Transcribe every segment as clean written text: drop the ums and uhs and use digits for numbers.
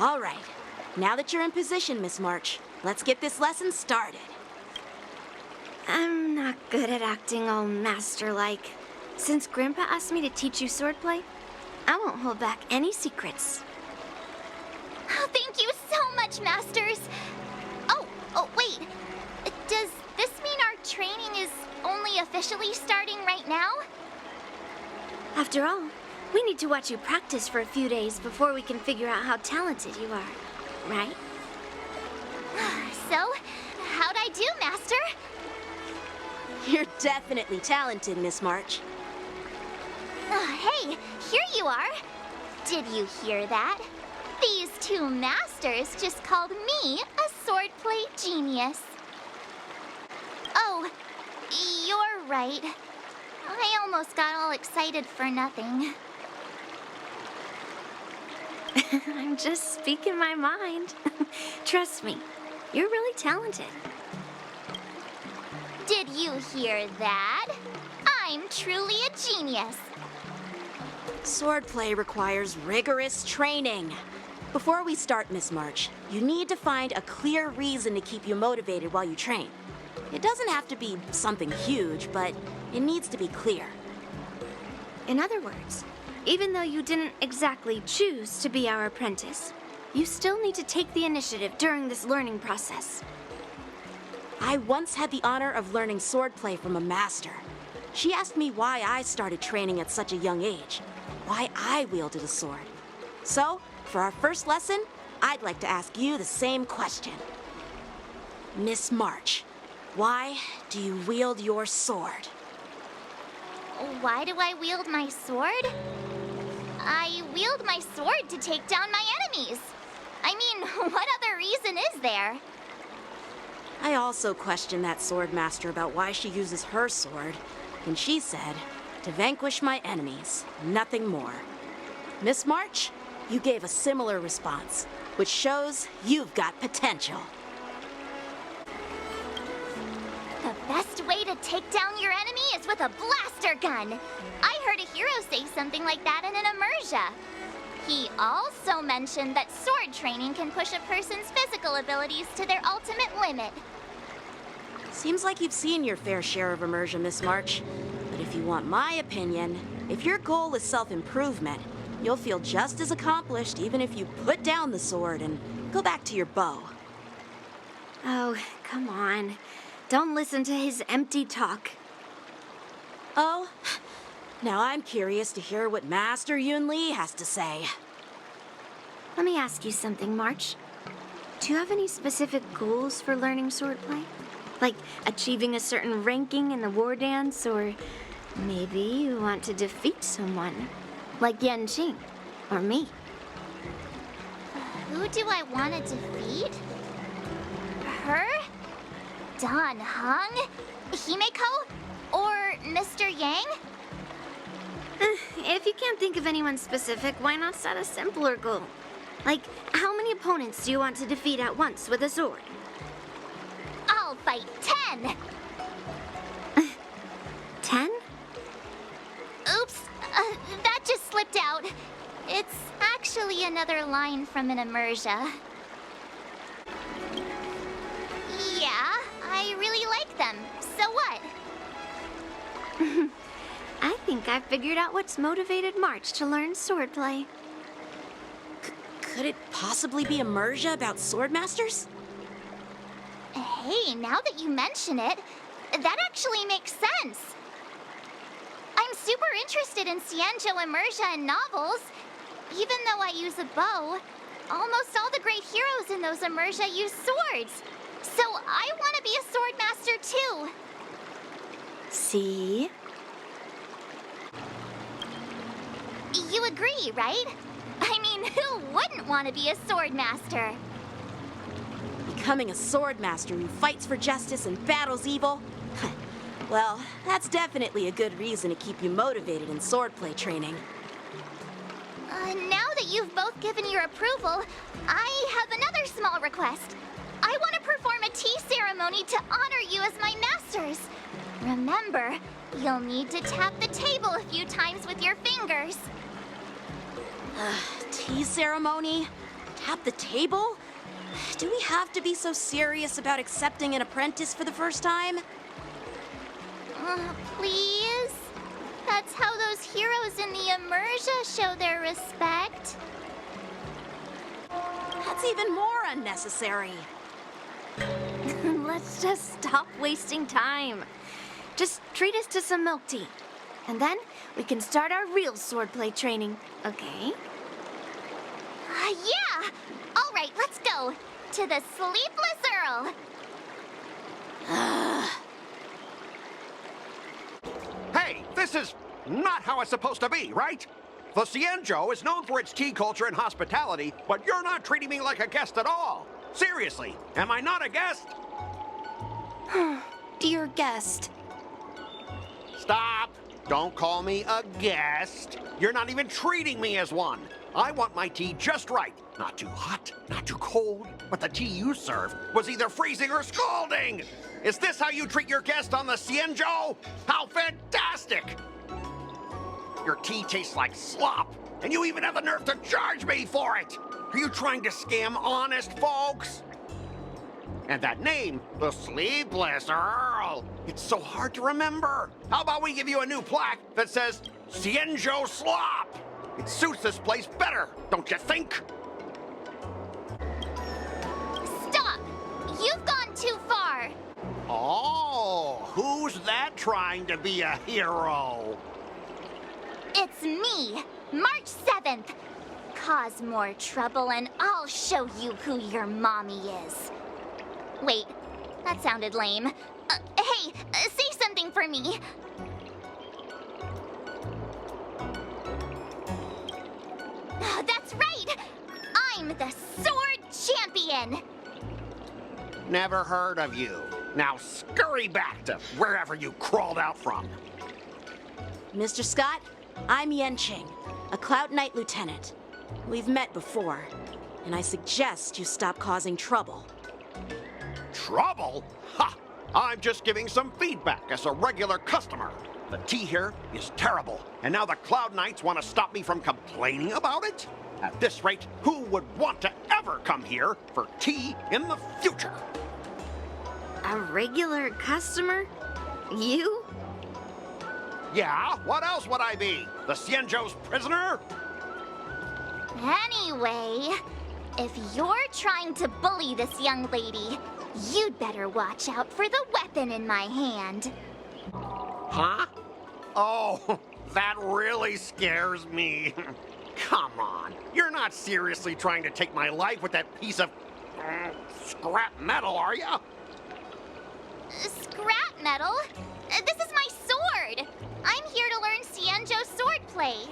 All right. Now that you're in position, Miss March, let's get this lesson started. I'm not good at acting all master-like. Since Grandpa asked me to teach you swordplay, I won't hold back any secrets. Oh, thank you so much, Masters. Oh, wait. Does this mean our training is only officially starting right now? After all, we need to watch you practice for a few days before we can figure out how talented you are, right? So, how'd I do, Master? You're definitely talented, Miss March. Hey, here you are. Did you hear that? These two masters just called me a swordplay genius. Oh, you're right. I almost got all excited for nothing. I'm just speaking my mind. Trust me, you're really talented. Did you hear that? I'm truly a genius. Swordplay requires rigorous training. Before we start, Miss March, you need to find a clear reason to keep you motivated while you train. It doesn't have to be something huge, but it needs to be clear. In other words, even though you didn't exactly choose to be our apprentice, you still need to take the initiative during this learning process. I once had the honor of learning swordplay from a master. She asked me why I started training at such a young age, why I wielded a sword. So, for our first lesson, I'd like to ask you the same question. Miss March, why do you wield your sword? Why do I wield my sword? I wield my sword to take down my enemies. I mean, what other reason is there? I also questioned that sword master about why she uses her sword, and she said, to vanquish my enemies, nothing more. Miss March, you gave a similar response, which shows you've got potential. The best way to take down your enemy is with a blaster gun. I heard a hero say something like that in an immersia. He also mentioned that sword training can push a person's physical abilities to their ultimate limit. Seems like you've seen your fair share of immersion, Miss March. But if you want my opinion, if your goal is self-improvement, you'll feel just as accomplished even if you put down the sword and go back to your bow. Oh, come on. Don't listen to his empty talk. Oh, now I'm curious to hear what Master Yun Li has to say. Let me ask you something, March. Do you have any specific goals for learning swordplay? Like achieving a certain ranking in the war dance, or maybe you want to defeat someone, like Yan Qing, or me. Who do I want to defeat? Her? Dan Heng? Himeko? Or Mr. Yang? If you can't think of anyone specific, why not set a simpler goal? Like, how many opponents do you want to defeat at once with a sword? I'll fight 10! 10? Oops, that just slipped out. It's actually another line from an immersia. Yeah, I really like them. So what? I think I figured out what's motivated March to learn swordplay. Could it possibly be immersia about sword masters? Hey, now that you mention it, that actually makes sense. I'm super interested in Xianzhou immersia and novels. Even though I use a bow, almost all the great heroes in those immersia use swords. So I want to be a sword master too. See? You agree, right? I mean, who wouldn't want to be a sword master? Becoming a sword master who fights for justice and battles evil? Well, that's definitely a good reason to keep you motivated in swordplay training. Now that you've both given your approval, I have another small request. I want to perform a tea ceremony to honor you as my masters. Remember, you'll need to tap the table a few times with your fingers. Tea ceremony? At the table? Do we have to be so serious about accepting an apprentice for the first time? Please? That's how those heroes in the Immersia show their respect. That's even more unnecessary. Let's just stop wasting time. Just treat us to some milk tea. And then we can start our real swordplay training, okay? Yeah! All right, let's go. To the Sleepless Earl. Hey, this is not how it's supposed to be, right? The Cienjo is known for its tea culture and hospitality, but you're not treating me like a guest at all. Seriously, am I not a guest? Dear guest. Stop! Don't call me a guest. You're not even treating me as one. I want my tea just right. Not too hot, not too cold, but the tea you served was either freezing or scalding. Is this how you treat your guest on the Cienjo? How fantastic! Your tea tastes like slop, and you even have the nerve to charge me for it! Are you trying to scam honest folks? And that name, the Sleepless Earl, it's so hard to remember. How about we give you a new plaque that says Cienjo Slop? It suits this place better, don't you think? Stop! You've gone too far. Oh, who's that trying to be a hero? It's me, March 7th. Cause more trouble and I'll show you who your mommy is. Wait, that sounded lame. Hey, say something for me. That's right! I'm the Sword Champion! Never heard of you. Now scurry back to wherever you crawled out from. Mr. Scott, I'm Yenching, a Cloud Knight Lieutenant. We've met before, and I suggest you stop causing trouble. Trouble? Ha! I'm just giving some feedback as a regular customer. The tea here is terrible, and now the Cloud Knights want to stop me from complaining about it? At this rate, who would want to ever come here for tea in the future? A regular customer? You? Yeah, what else would I be? The Cienjo's prisoner? Anyway, if you're trying to bully this young lady, you'd better watch out for the weapon in my hand. Huh? Oh, that really scares me. Come on, you're not seriously trying to take my life with that piece of scrap metal, are you? Scrap metal? This is my sword! I'm here to learn Cienjo swordplay.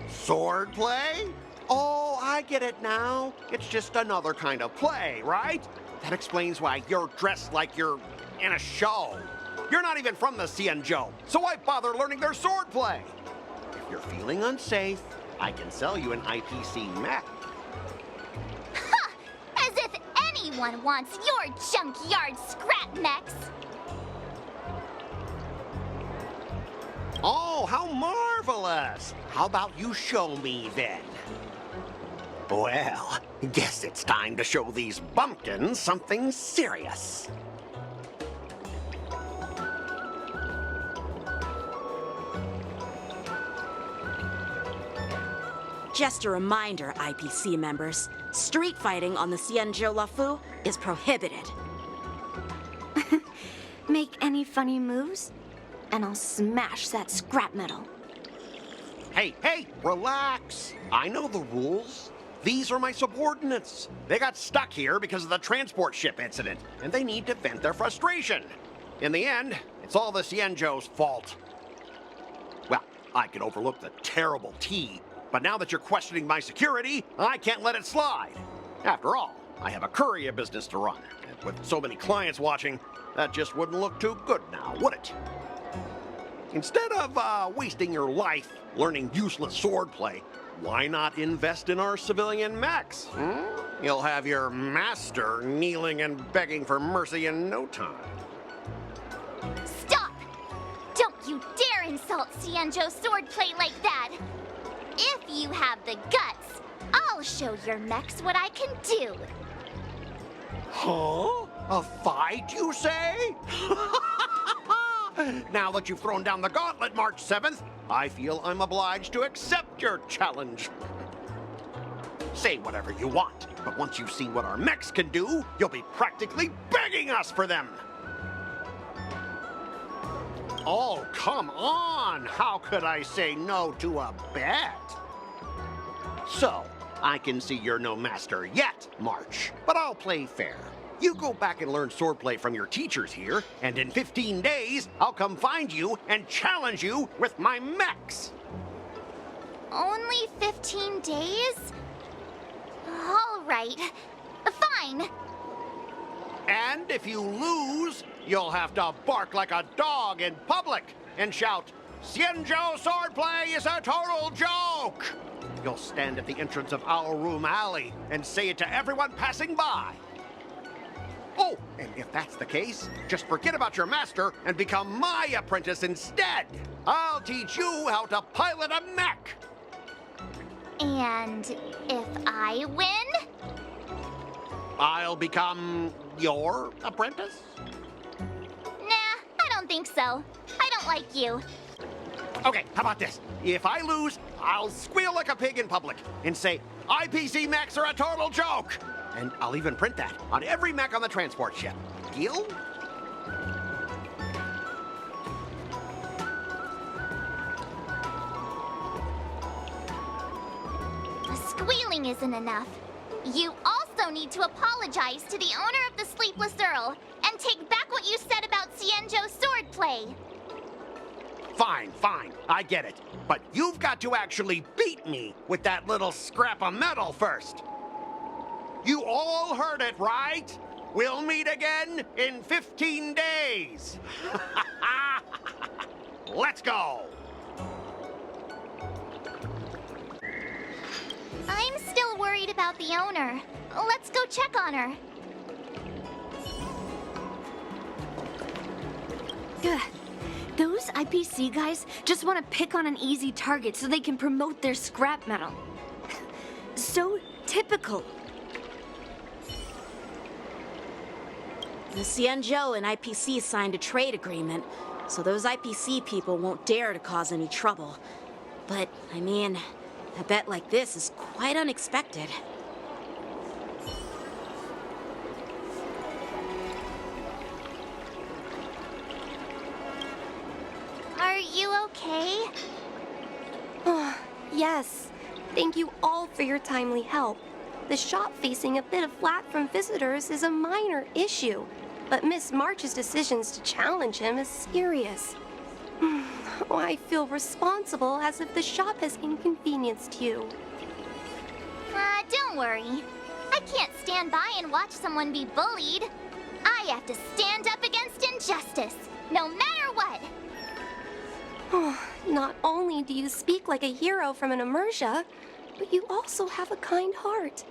Swordplay? Oh, I get it now. It's just another kind of play, right? That explains why you're dressed like you're in a show. You're not even from the Cienjo, so why bother learning their swordplay? If you're feeling unsafe, I can sell you an IPC mech. Ha! As if anyone wants your junkyard scrap mechs! Oh, how marvelous! How about you show me then? Well, guess it's time to show these bumpkins something serious. Just a reminder, IPC members, street fighting on the Cienjo Lafu is prohibited. Make any funny moves, and I'll smash that scrap metal. Hey, relax. I know the rules. These are my subordinates. They got stuck here because of the transport ship incident, and they need to vent their frustration. In the end, it's all the Cienjo's fault. Well, I could overlook the terrible tea, but now that you're questioning my security, I can't let it slide. After all, I have a courier business to run, and with so many clients watching, that just wouldn't look too good now, would it? Instead of wasting your life learning useless swordplay, why not invest in our civilian mechs? You'll have your master kneeling and begging for mercy in no time. Stop! Don't you dare insult Cienjo swordplay like that! If you have the guts, I'll show your mechs what I can do. Huh? A fight, you say? Now that you've thrown down the gauntlet, March 7th, I feel I'm obliged to accept your challenge. Say whatever you want, but once you've seen what our mechs can do, you'll be practically begging us for them. Oh, come on! How could I say no to a bet? So, I can see you're no master yet, March, but I'll play fair. You go back and learn swordplay from your teachers here, and in 15 days, I'll come find you and challenge you with my mechs. Only 15 days? All right. Fine. And if you lose, you'll have to bark like a dog in public and shout, "Xianzhou swordplay is a total joke!" You'll stand at the entrance of Owl Room Alley and say it to everyone passing by. Oh, and if that's the case, just forget about your master and become my apprentice instead. I'll teach you how to pilot a mech. And if I win? I'll become your apprentice? Nah, I don't think so. I don't like you. Okay, how about this? If I lose, I'll squeal like a pig in public and say, IPC mechs are a total joke! And I'll even print that on every mech on the transport ship. Deal? Squealing isn't enough. You also need to apologize to the owner of the Sleepless Earl and take back what you said about Xianzhou swordplay. Fine, fine, I get it. But you've got to actually beat me with that little scrap of metal first. You all heard it, right? We'll meet again in 15 days. Let's go. I'm still worried about the owner. Let's go check on her. Ugh. Those IPC guys just want to pick on an easy target so they can promote their scrap metal. So typical. The Xianzhou and IPC signed a trade agreement, so those IPC people won't dare to cause any trouble. But, I mean, a bet like this is quite unexpected. Are you okay? Oh, yes. Thank you all for your timely help. The shop facing a bit of flack from visitors is a minor issue, but Miss March's decisions to challenge him is serious. Oh, I feel responsible as if the shop has inconvenienced you. Don't worry. I can't stand by and watch someone be bullied. I have to stand up against injustice, no matter what. Oh, not only do you speak like a hero from an immersia, but you also have a kind heart.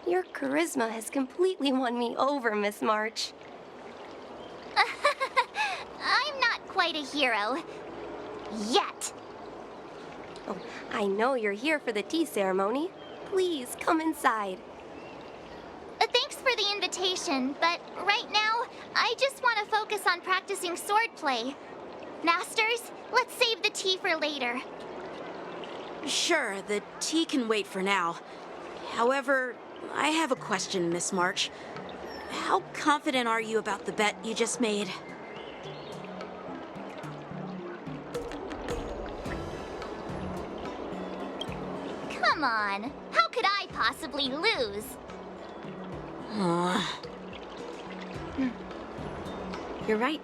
Your charisma has completely won me over, Miss March. I'm not quite a hero. Yet. Oh, I know you're here for the tea ceremony. Please come inside. Thanks for the invitation, but right now, I just want to focus on practicing swordplay. Masters, let's save the tea for later. Sure, the tea can wait for now. However, I have a question, Miss March. How confident are you about the bet you just made? Come on, how could I possibly lose? You're right.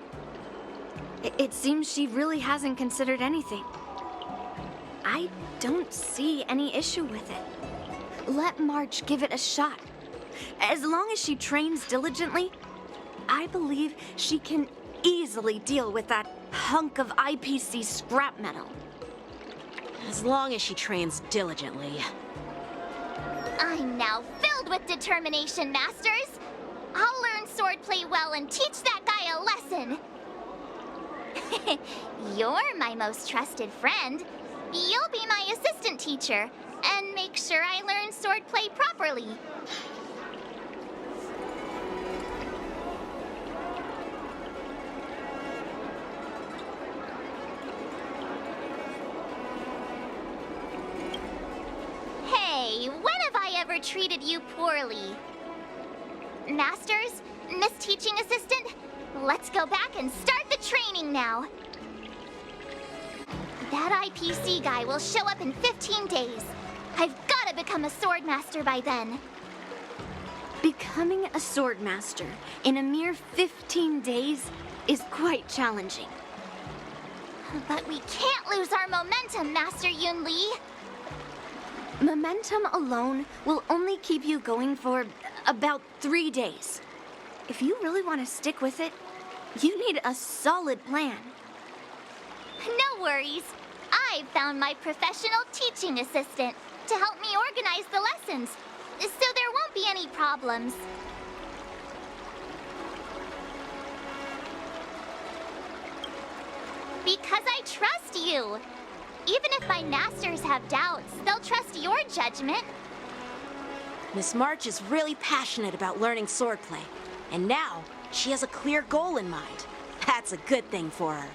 It seems she really hasn't considered anything. I don't see any issue with it. Let March give it a shot. As long as she trains diligently, I believe she can easily deal with that hunk of IPC scrap metal. As long as she trains diligently. I'm now filled with determination, Masters. I'll learn swordplay well and teach that guy a lesson. You're my most trusted friend. You'll be my assistant teacher, and maybe make sure I learn swordplay properly. Hey, when have I ever treated you poorly? Masters, Miss Teaching Assistant, let's go back and start the training now. That IPC guy will show up in 15 days. I've got to become a sword master by then. Becoming a sword master in a mere 15 days is quite challenging. But we can't lose our momentum, Master Yun Li. Momentum alone will only keep you going for about 3 days. If you really want to stick with it, you need a solid plan. No worries. I've found my professional teaching assistant to help me organize the lessons, so there won't be any problems. Because I trust you. Even if my masters have doubts, they'll trust your judgment. Miss March is really passionate about learning swordplay, and now she has a clear goal in mind. That's a good thing for her.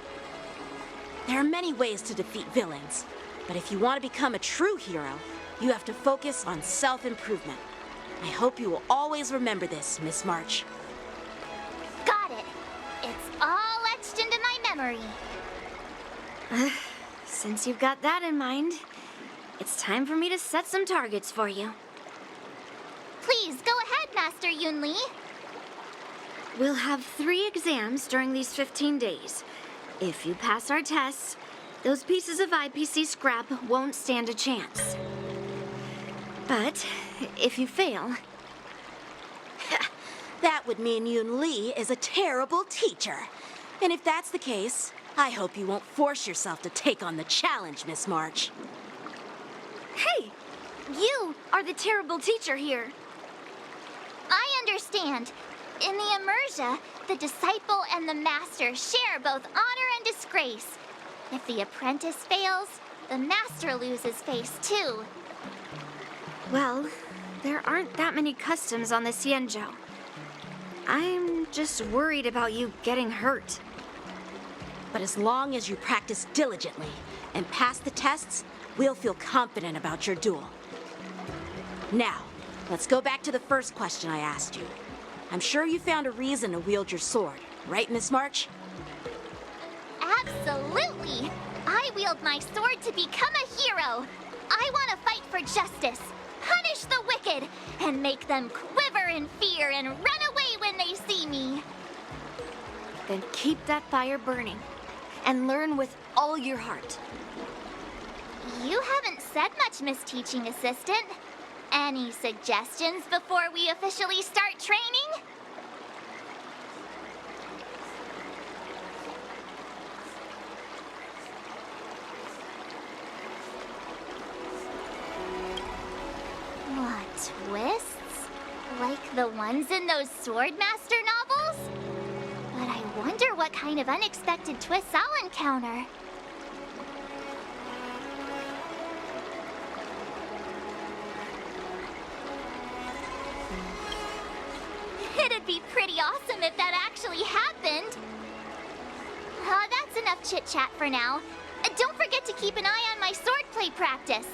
There are many ways to defeat villains, but if you want to become a true hero, you have to focus on self-improvement. I hope you will always remember this, Miss March. Got it. It's all etched into my memory. Since you've got that in mind, it's time for me to set some targets for you. Please go ahead, Master Yun Li. We'll have 3 exams during these 15 days. If you pass our tests, those pieces of IPC scrap won't stand a chance. But if you fail, That would mean Yun Li is a terrible teacher. And if that's the case, I hope you won't force yourself to take on the challenge, Miss March. hey, you are the terrible teacher here. I understand. In the Immersia, the disciple and the master share both honor and disgrace. If the apprentice fails, the master loses face too. Well, there aren't that many customs on the Xianzhou. I'm just worried about you getting hurt. But as long as you practice diligently and pass the tests, we'll feel confident about your duel. Now, let's go back to the first question I asked you. I'm sure you found a reason to wield your sword, right, Miss March? Absolutely! I wield my sword to become a hero. I want to fight for justice, punish the wicked, and make them quiver in fear and run away when they see me. Then keep that fire burning and learn with all your heart. You haven't said much, Miss Teaching Assistant. Any suggestions before we officially start training? What, twists? Like the ones in those Swordmaster novels? But I wonder what kind of unexpected twists I'll encounter. It'd be pretty awesome if that actually happened. That's enough chit-chat for now. Don't forget to keep an eye on my swordplay practice.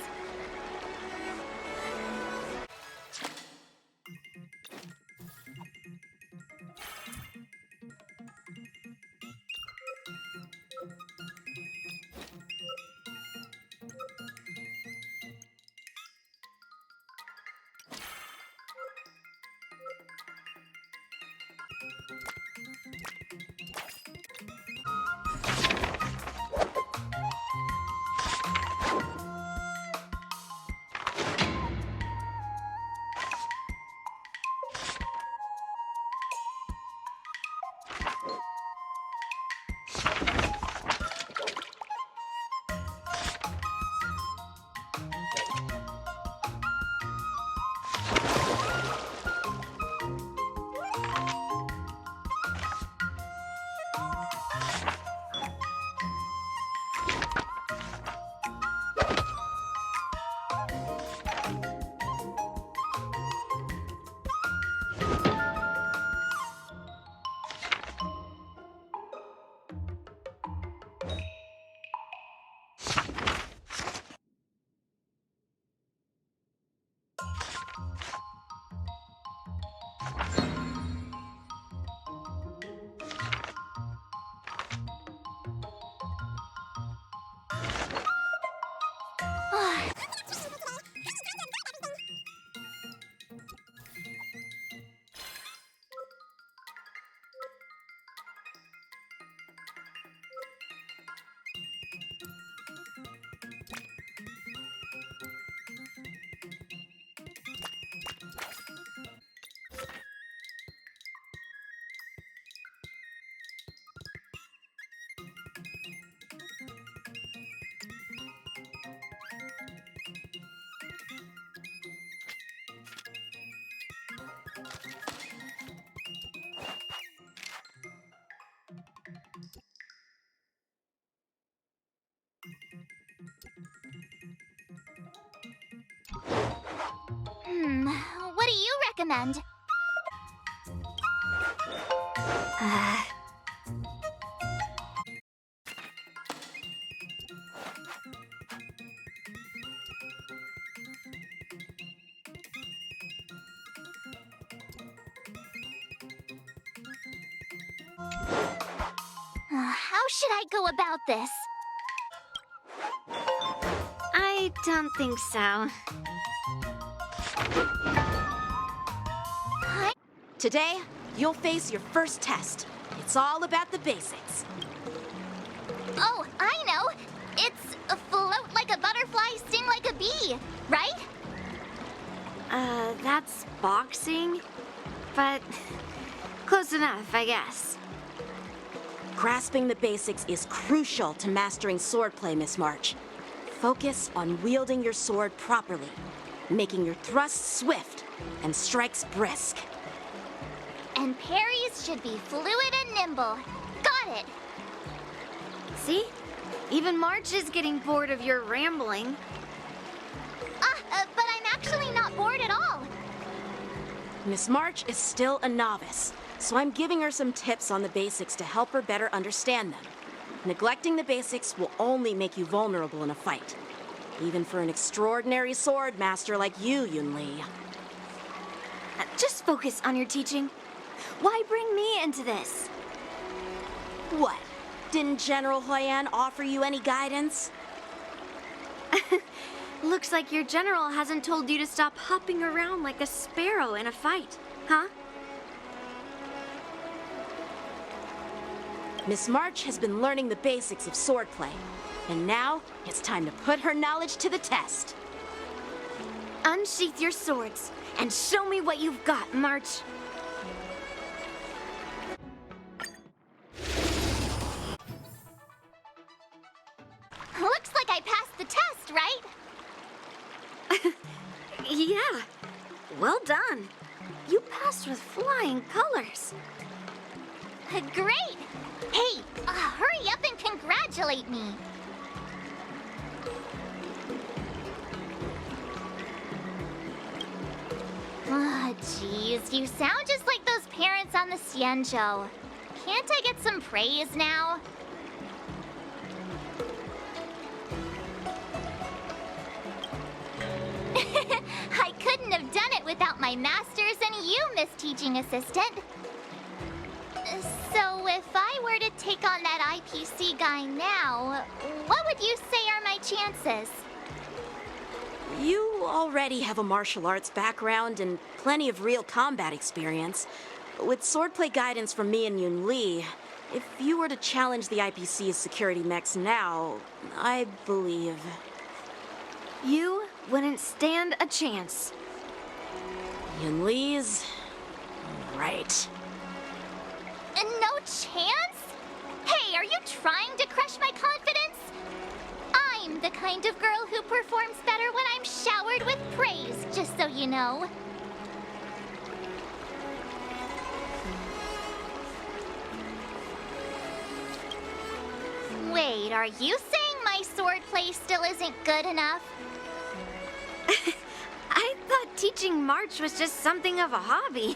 recommend. How should I go about this? I don't think so. Today, you'll face your first test. It's all about the basics. Oh, I know! It's float like a butterfly, sting like a bee, right? That's boxing? But close enough, I guess. Grasping the basics is crucial to mastering swordplay, Miss March. Focus on wielding your sword properly, making your thrusts swift and strikes brisk. And parries should be fluid and nimble. Got it! See? Even March is getting bored of your rambling. But I'm actually not bored at all. Miss March is still a novice, so I'm giving her some tips on the basics to help her better understand them. Neglecting the basics will only make you vulnerable in a fight, even for an extraordinary sword master like you, Yunli. Just focus on your teaching. Why bring me into this? What? Didn't General Huyan offer you any guidance? Looks like your general hasn't told you to stop hopping around like a sparrow in a fight, huh? Miss March has been learning the basics of swordplay, and now it's time to put her knowledge to the test. Unsheath your swords and show me what you've got, March. Looks like I passed the test, right? Yeah, well done. You passed with flying colors. Great! Hey, hurry up and congratulate me. Ah, jeez, you sound just like those parents on the Xianzhou. Can't I get some praise now? I couldn't have done it without my masters and you, Miss Teaching Assistant. So if I were to take on that IPC guy now, what would you say are my chances? You already have a martial arts background and plenty of real combat experience. With swordplay guidance from me and Yunli, if you were to challenge the IPC's security mechs now, I believe... You wouldn't stand a chance. Yunli's... right. No chance? Hey, are you trying to crush my confidence? I'm the kind of girl who performs better when I'm showered with praise, just so you know. Wait, are you saying my swordplay still isn't good enough? I thought teaching March was just something of a hobby,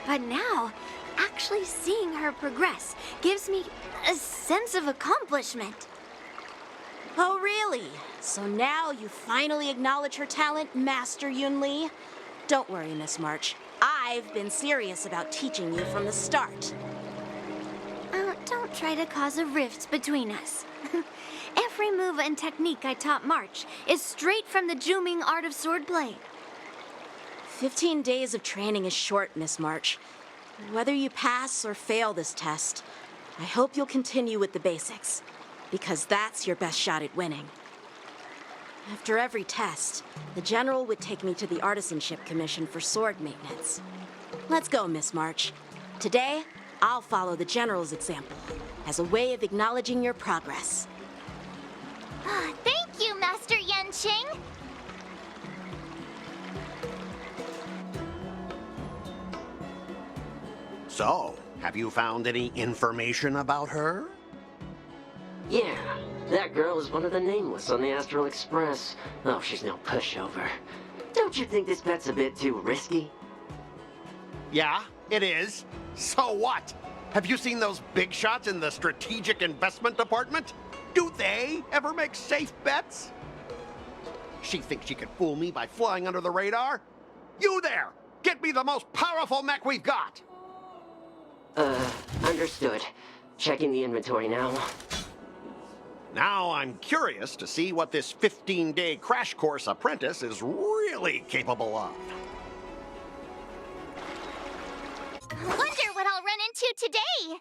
but now, actually seeing her progress gives me a sense of accomplishment. Oh, really? So now you finally acknowledge her talent, Master Yunli? Don't worry, Miss March. I've been serious about teaching you from the start. Don't try to cause a rift between us. Every move and technique I taught March is straight from the Juming art of swordplay. 15 days of training is short, Miss March. Whether you pass or fail this test, I hope you'll continue with the basics, because that's your best shot at winning. After every test, the General would take me to the Artisanship Commission for sword maintenance. Let's go, Miss March. Today, I'll follow the General's example as a way of acknowledging your progress. Thank you, Master Yanqing. So, have you found any information about her? Yeah, that girl is one of the nameless on the Astral Express. Oh, she's no pushover. Don't you think this bet's a bit too risky? Yeah, it is. So what? Have you seen those big shots in the strategic investment department? Do they ever make safe bets? She thinks she can fool me by flying under the radar? You there! Get me the most powerful mech we've got! Understood. Checking the inventory now. Now I'm curious to see what this 15-day crash course apprentice is really capable of. Wonder what I'll run into today.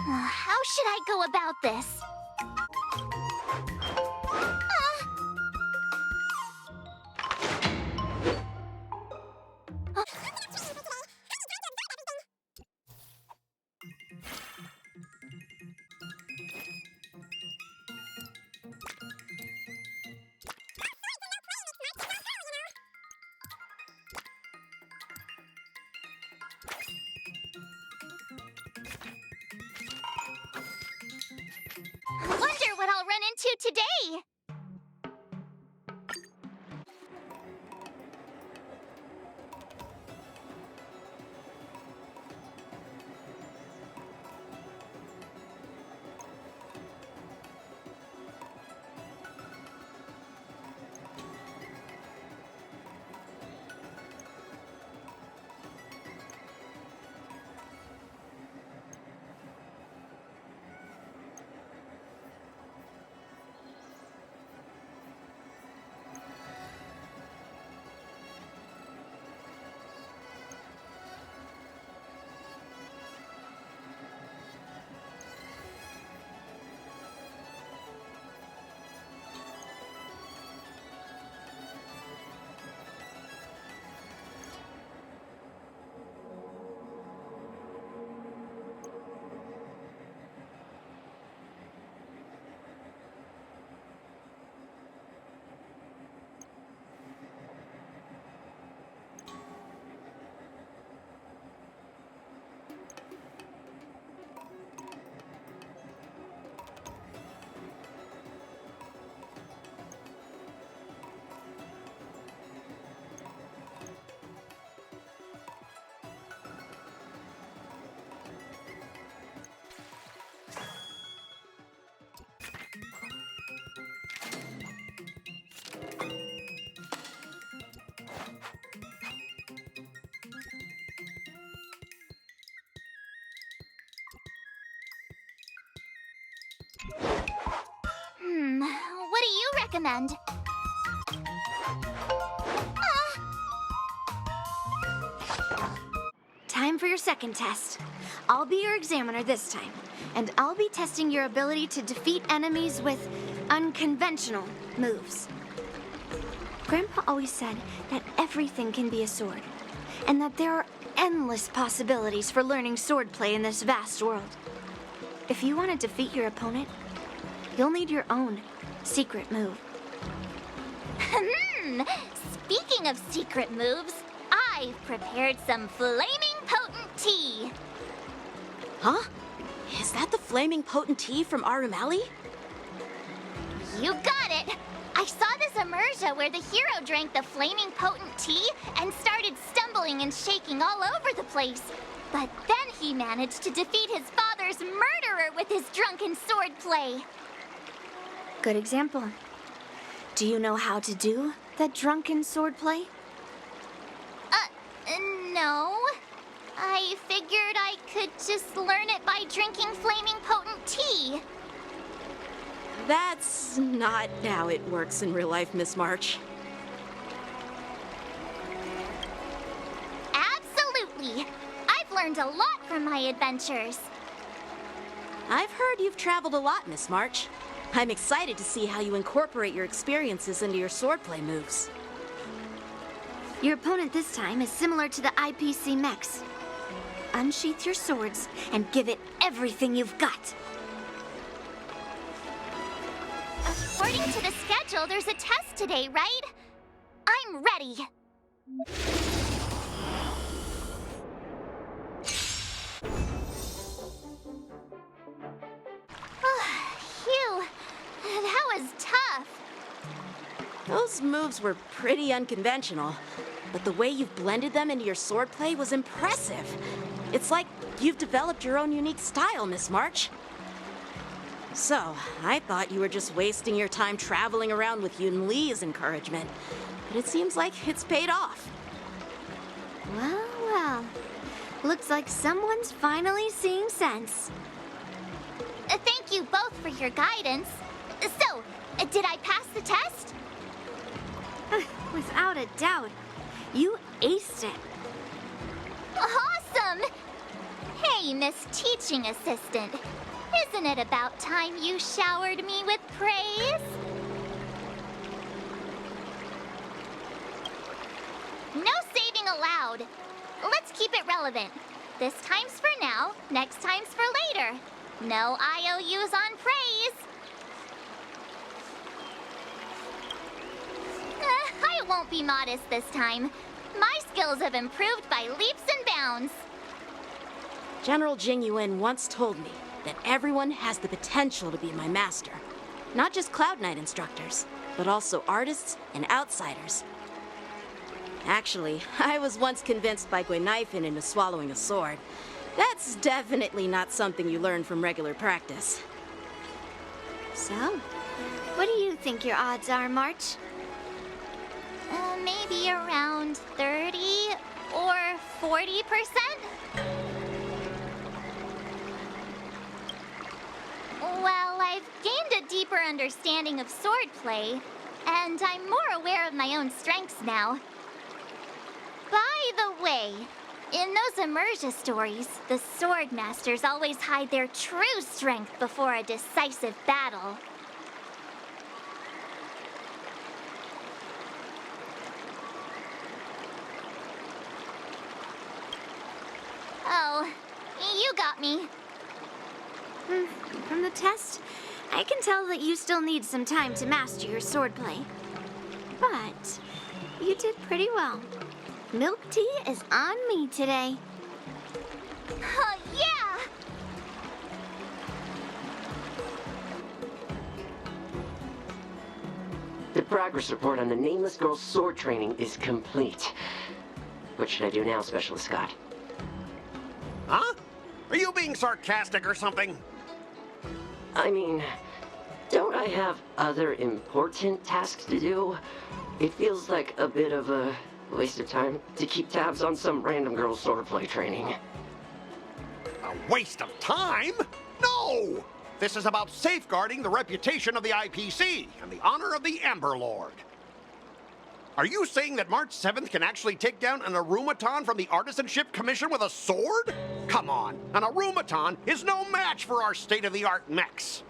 How should I go about this? Wonder what I'll run into today. recommend. Time for your second test. I'll be your examiner this time, and I'll be testing your ability to defeat enemies with unconventional moves. Grandpa always said that everything can be a sword, and that there are endless possibilities for learning swordplay in this vast world. If you want to defeat your opponent, you'll need your own secret move. Speaking of secret moves, I've prepared some flaming potent tea. Huh? Is that the flaming potent tea from Arumali? You got it! I saw this immersion where the hero drank the flaming potent tea and started stumbling and shaking all over the place. But then he managed to defeat his father's murderer with his drunken swordplay. Good example. Do you know how to do that drunken swordplay? No. I figured I could just learn it by drinking flaming potent tea. That's not how it works in real life, Miss March. Absolutely. I've learned a lot from my adventures. I've heard you've traveled a lot, Miss March. I'm excited to see how you incorporate your experiences into your swordplay moves. Your opponent this time is similar to the IPC mechs. Unsheath your swords and give it everything you've got. According to the schedule, there's a test today, right? I'm ready. Phew, that was tough. Those moves were pretty unconventional, but the way you've blended them into your swordplay was impressive. It's like you've developed your own unique style, Miss March. So, I thought you were just wasting your time traveling around with Yun Li's encouragement, but it seems like it's paid off. Well, well. Looks like someone's finally seeing sense. Thank you both for your guidance. So, did I pass the test? Without a doubt. You aced it. Awesome! Hey, Miss Teaching Assistant. Isn't it about time you showered me with praise? No saving allowed. Let's keep it relevant. This time's for now, next time's for later. No IOUs on praise. I won't be modest this time. My skills have improved by leaps and bounds. General Jing Yuan once told me that everyone has the potential to be my master. Not just Cloud Knight instructors, but also artists and outsiders. Actually, I was once convinced by Guinaifen into swallowing a sword. That's definitely not something you learn from regular practice. So, what do you think your odds are, March? Maybe around 30 or 40%? Well, I've gained a deeper understanding of swordplay, and I'm more aware of my own strengths now. By the way, in those Immersia stories, the sword masters always hide their true strength before a decisive battle. Oh, you got me. From the test, I can tell that you still need some time to master your swordplay. But you did pretty well. Milk tea is on me today. Oh, yeah! The progress report on the Nameless Girl's sword training is complete. What should I do now, Specialist Scott? Huh? Are you being sarcastic or something? I mean, don't I have other important tasks to do? It feels like a bit of a waste of time to keep tabs on some random girl's swordplay training. A waste of time? No! This is about safeguarding the reputation of the IPC and the honor of the Ember Lord. Are you saying that March 7th can actually take down an Arumaton from the Artisanship Commission with a sword? Come on, an Arumaton is no match for our state-of-the-art mechs.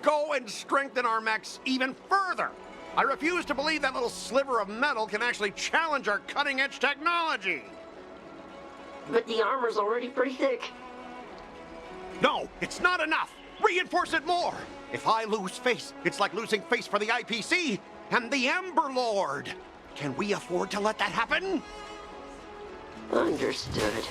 Go and strengthen our mechs even further. I refuse to believe that little sliver of metal can actually challenge our cutting-edge technology. But the armor's already pretty thick. No, it's not enough. Reinforce it more. If I lose face, it's like losing face for the IPC and the Ember Lord. Can we afford to let that happen? Understood.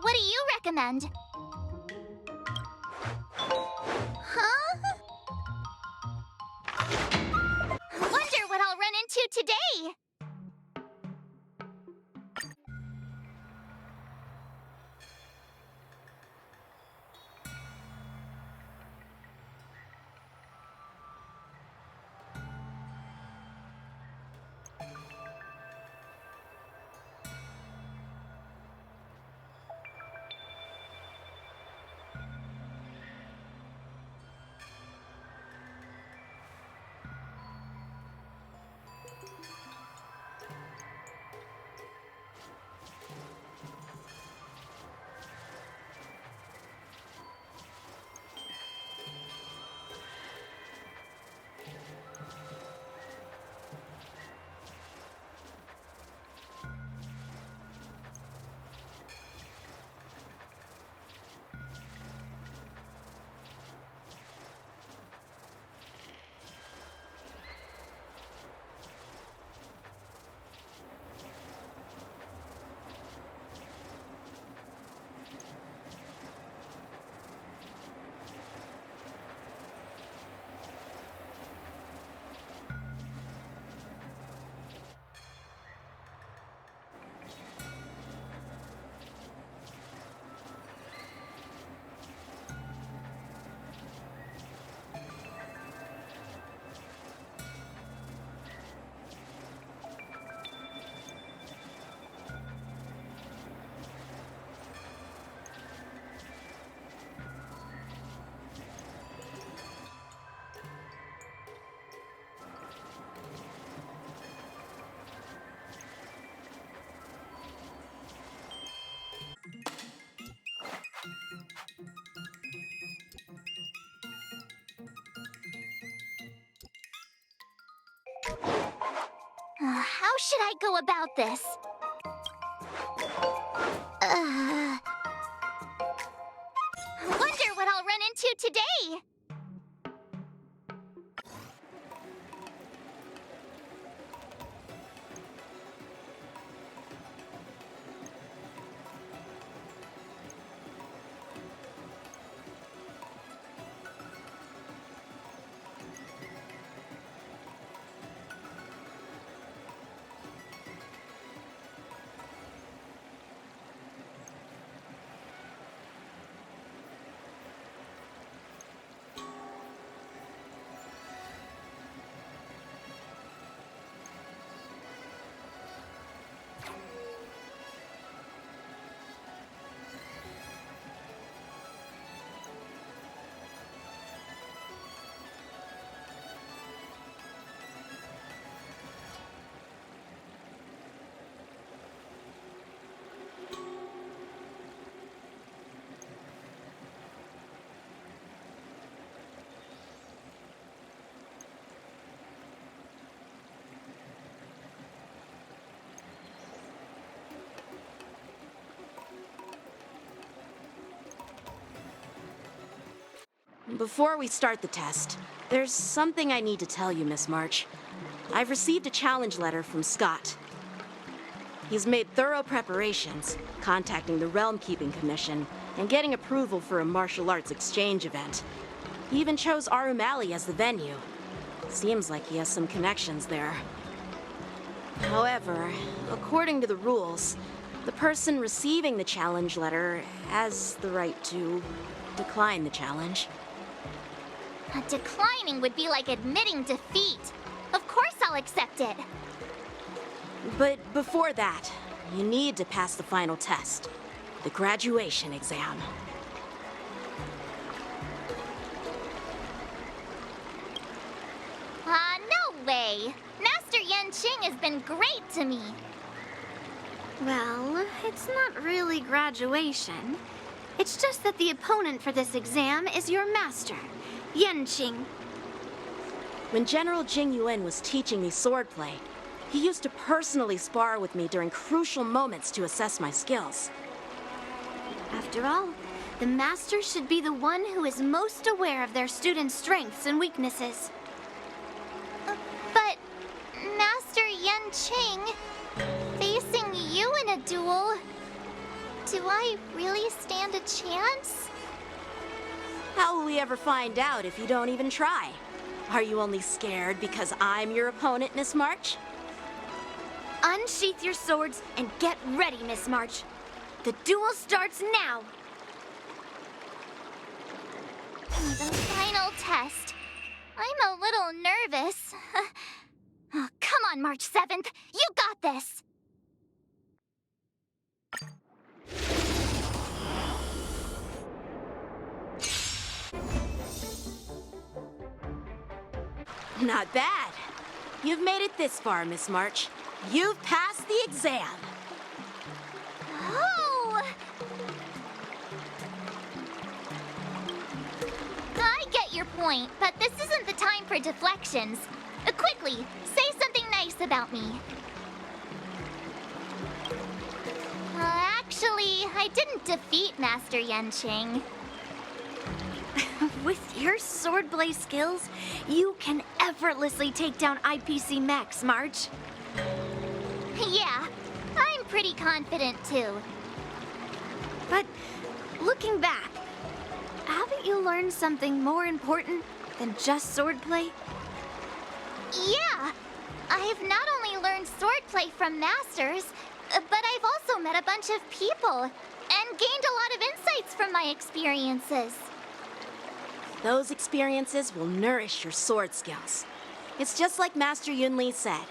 What do you recommend? Huh? Wonder what I'll run into today. How should I go about this? Wonder what I'll run into today. Before we start the test, there's something I need to tell you, Miss March. I've received a challenge letter from Scott. He's made thorough preparations, contacting the Realm Keeping Commission and getting approval for a martial arts exchange event. He even chose Arumali as the venue. Seems like he has some connections there. However, according to the rules, the person receiving the challenge letter has the right to decline the challenge. Declining would be like admitting defeat. Of course I'll accept it. But before that, you need to pass the final test, the graduation exam. No way. Master Yen Qing has been great to me. Well, it's not really graduation. It's just that the opponent for this exam is your master, Yen Qing. When General Jing Yuan was teaching me swordplay, he used to personally spar with me during crucial moments to assess my skills. After all, the master should be the one who is most aware of their students' strengths and weaknesses. But, Master Yen Qing, facing you in a duel, do I really stand a chance? How will we ever find out if you don't even try? Are you only scared because I'm your opponent, Miss March? Unsheath your swords and get ready, Miss March. The duel starts now. The final test. I'm a little nervous. Oh, come on, March 7th. You got this. Not bad. You've made it this far, Miss March. You've passed the exam. Oh! I get your point, but this isn't the time for deflections. Quickly, say something nice about me. Actually, I didn't defeat Master Yen Qing. With your swordplay skills, you can effortlessly take down IPC Max, March. Yeah, I'm pretty confident too. But looking back, haven't you learned something more important than just swordplay? Yeah, I've not only learned swordplay from masters, but I've also met a bunch of people and gained a lot of insights from my experiences. Those experiences will nourish your sword skills. It's just like Master Yunli said.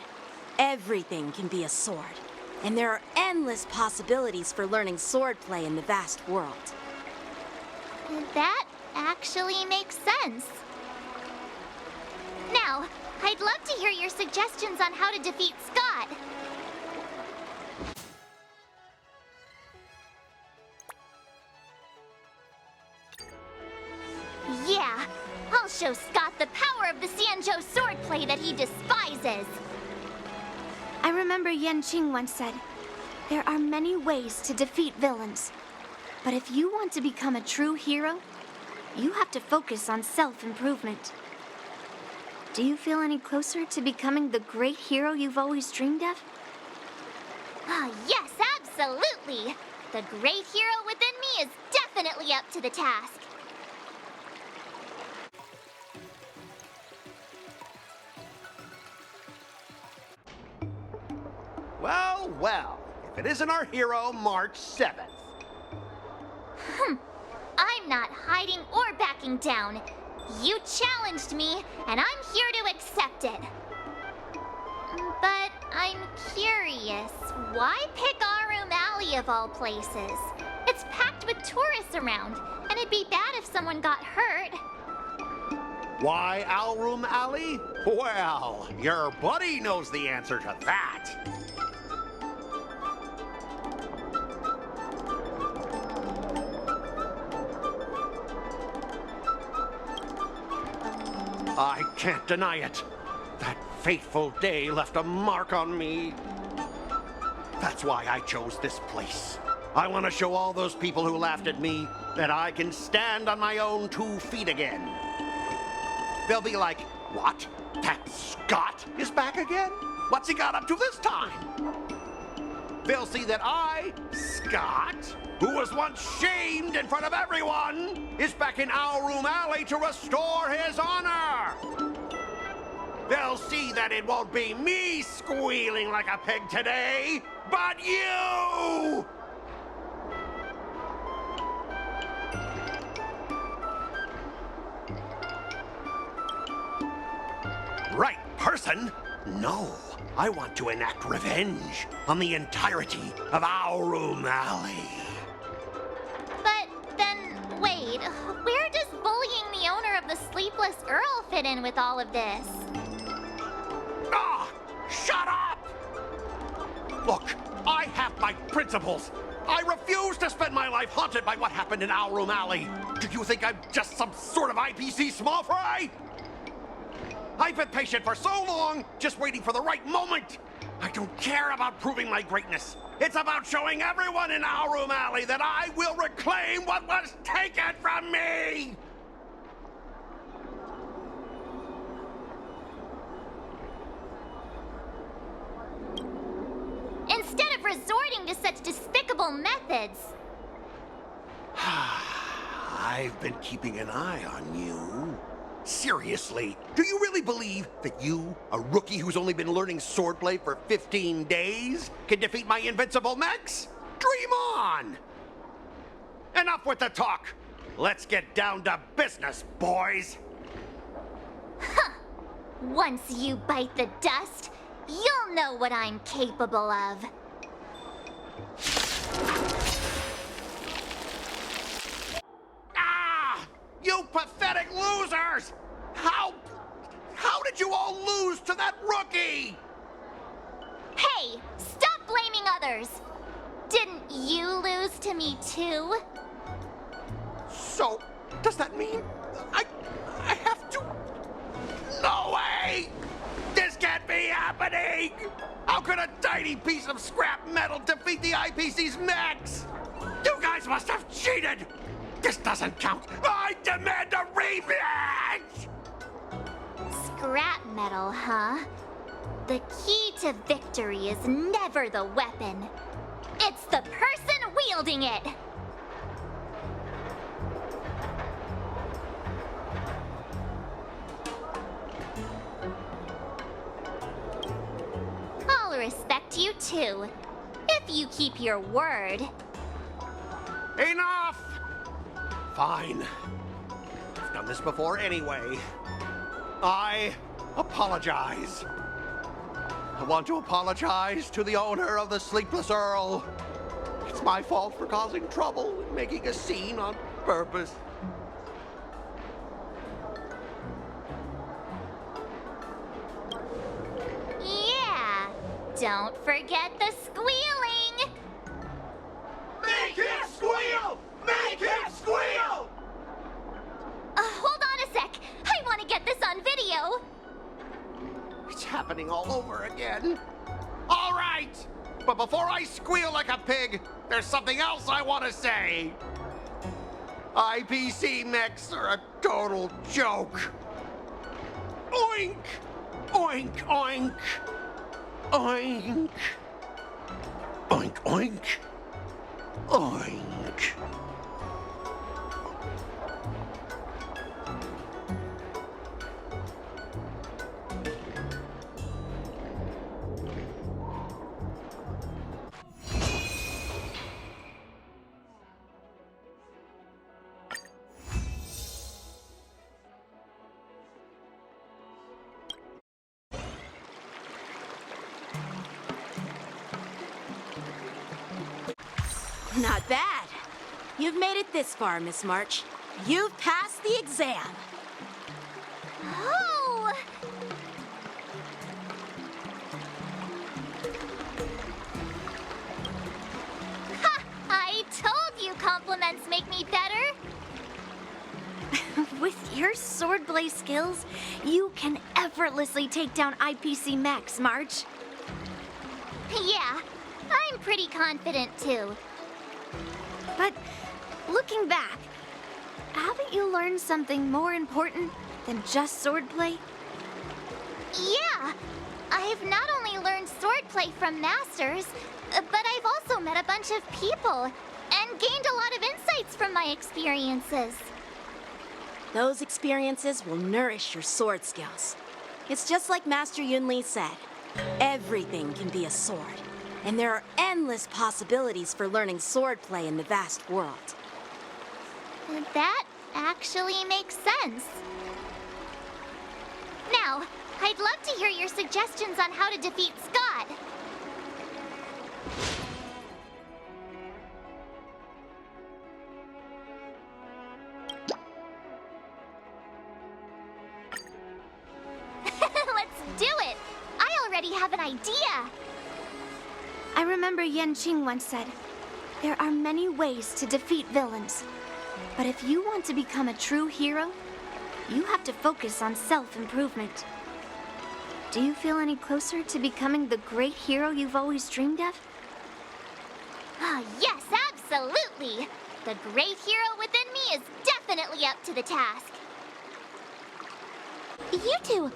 Everything can be a sword, and there are endless possibilities for learning swordplay in the vast world. That actually makes sense. Now, I'd love to hear your suggestions on how to defeat Scott. Yeah, I'll show Scott the power of the Xianzhou swordplay that he despises. I remember Yen Qing once said, there are many ways to defeat villains. But if you want to become a true hero, you have to focus on self-improvement. Do you feel any closer to becoming the great hero you've always dreamed of? Yes, absolutely. The great hero within me is definitely up to the task. Well, well, if it isn't our hero, March 7th. I'm not hiding or backing down. You challenged me, and I'm here to accept it. But I'm curious, why pick Arum Alley of all places? It's packed with tourists around, and it'd be bad if someone got hurt. Why Alroom Alley? Well, your buddy knows the answer to that. I can't deny it. That fateful day left a mark on me. That's why I chose this place. I want to show all those people who laughed at me that I can stand on my own 2 feet again. They'll be like, what? That Scott is back again? What's he got up to this time? They'll see that I, Scott, who was once shamed in front of everyone, is back in Alroom Alley to restore his honor. they'll see that it won't be me squealing like a pig today, but you! Right person? No. I want to enact revenge on the entirety of Aurum Alley. But then, wait, where does bullying the owner of the Sleepless Earl fit in with all of this? Ah! Shut up! Look, I have my principles. I refuse to spend my life haunted by what happened in Aurum Alley. Do you think I'm just some sort of IPC small fry? I've been patient for so long, just waiting for the right moment. I don't care about proving my greatness. It's about showing everyone in Aurum Alley that I will reclaim what was taken from me! Instead of resorting to such despicable methods. I've been keeping an eye on you. Seriously, do you really believe that you, a rookie who's only been learning swordplay for 15 days, can defeat my invincible mechs? Dream on! Enough with the talk. Let's get down to business, boys. Once you bite the dust, you'll know what I'm capable of. Ah! You pathetic losers! How did you all lose to that rookie? Hey, stop blaming others! Didn't you lose to me too? So, does that mean I have to... No way! This can't be happening! How could a tiny piece of scrap metal defeat the IPC's mechs? You guys must have cheated! This doesn't count! I demand a rematch! Scrap metal, huh? The key to victory is never the weapon. It's the person wielding it! I'll respect you too, if you keep your word. Enough! Fine. I've done this before anyway. I apologize. I want to apologize to the owner of the Sleepless Earl. It's my fault for causing trouble and making a scene on purpose. Yeah, don't forget the squealing! Make him squeal! Make him squeal! Hold on a sec. I want to get this on video. It's happening all over again. All right! But before I squeal like a pig, there's something else I want to say. IPC mechs are a total joke. Oink! Oink, oink! Oink! Oink, oink! Oink! Not bad. You've made it this far, Miss March. You've passed the exam. Oh! Ha! I told you compliments make me better. With your swordplay skills, you can effortlessly take down IPC mechs, March. Yeah, I'm pretty confident too. But looking back, haven't you learned something more important than just swordplay? Yeah, I've not only learned swordplay from masters, but I've also met a bunch of people and gained a lot of insights from my experiences. Those experiences will nourish your sword skills. It's just like Master Yunli said. Everything can be a sword. And there are endless possibilities for learning swordplay in the vast world. That actually makes sense. Now, I'd love to hear your suggestions on how to defeat Scott. Let's do it! I already have an idea! I remember Yan Qing once said, there are many ways to defeat villains. But if you want to become a true hero, you have to focus on self-improvement. Do you feel any closer to becoming the great hero you've always dreamed of? Ah, yes, absolutely! The great hero within me is definitely up to the task. You two,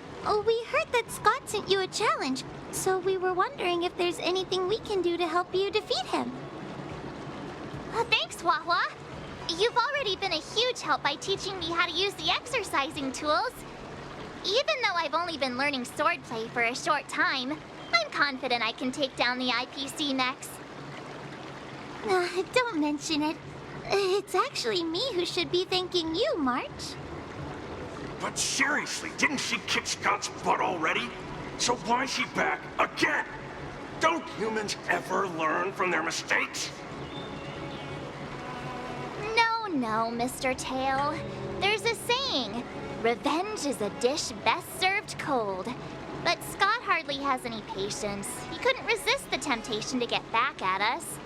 we heard that Scott sent you a challenge, so we were wondering if there's anything we can do to help you defeat him. Thanks, Wahwa. You've already been a huge help by teaching me how to use the exercising tools. Even though I've only been learning swordplay for a short time, I'm confident I can take down the IPC mechs. Don't mention it. It's actually me who should be thanking you, March. But seriously, didn't she kick Scott's butt already? So why is she back again? Don't humans ever learn from their mistakes? No, Mr. Tail. There's a saying, revenge is a dish best served cold. But Scott hardly has any patience. He couldn't resist the temptation to get back at us.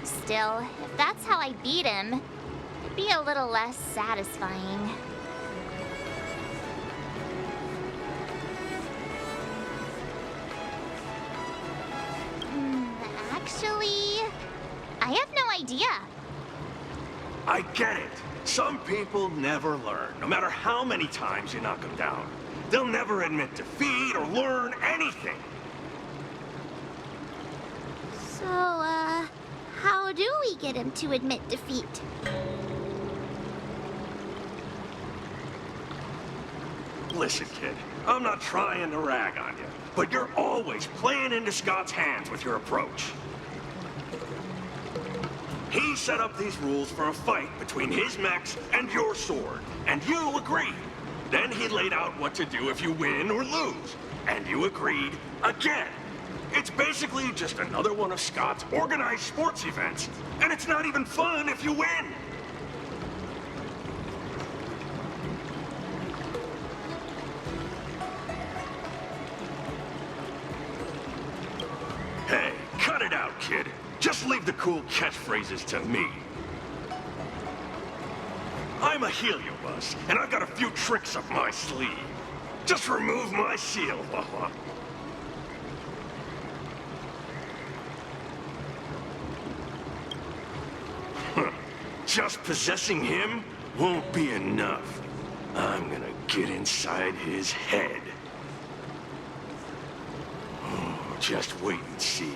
Still, if that's how I beat him, it'd be a little less satisfying. Actually, I have no idea. I get it. Some people never learn, no matter how many times you knock them down. They'll never admit defeat or learn anything. So, how do we get him to admit defeat? Listen, kid, I'm not trying to rag on you, but you're always playing into Scott's hands with your approach. He set up these rules for a fight between his mechs and your sword, and you agreed. Then he laid out what to do if you win or lose, and you agreed again. It's basically just another one of Scott's organized sports events, and it's not even fun if you win. Hey, cut it out, kid. Just leave the cool catchphrases to me. I'm a Heliobus, and I've got a few tricks up my sleeve. Just remove my seal, Wawa. Just possessing him won't be enough. I'm gonna get inside his head. Just wait and see.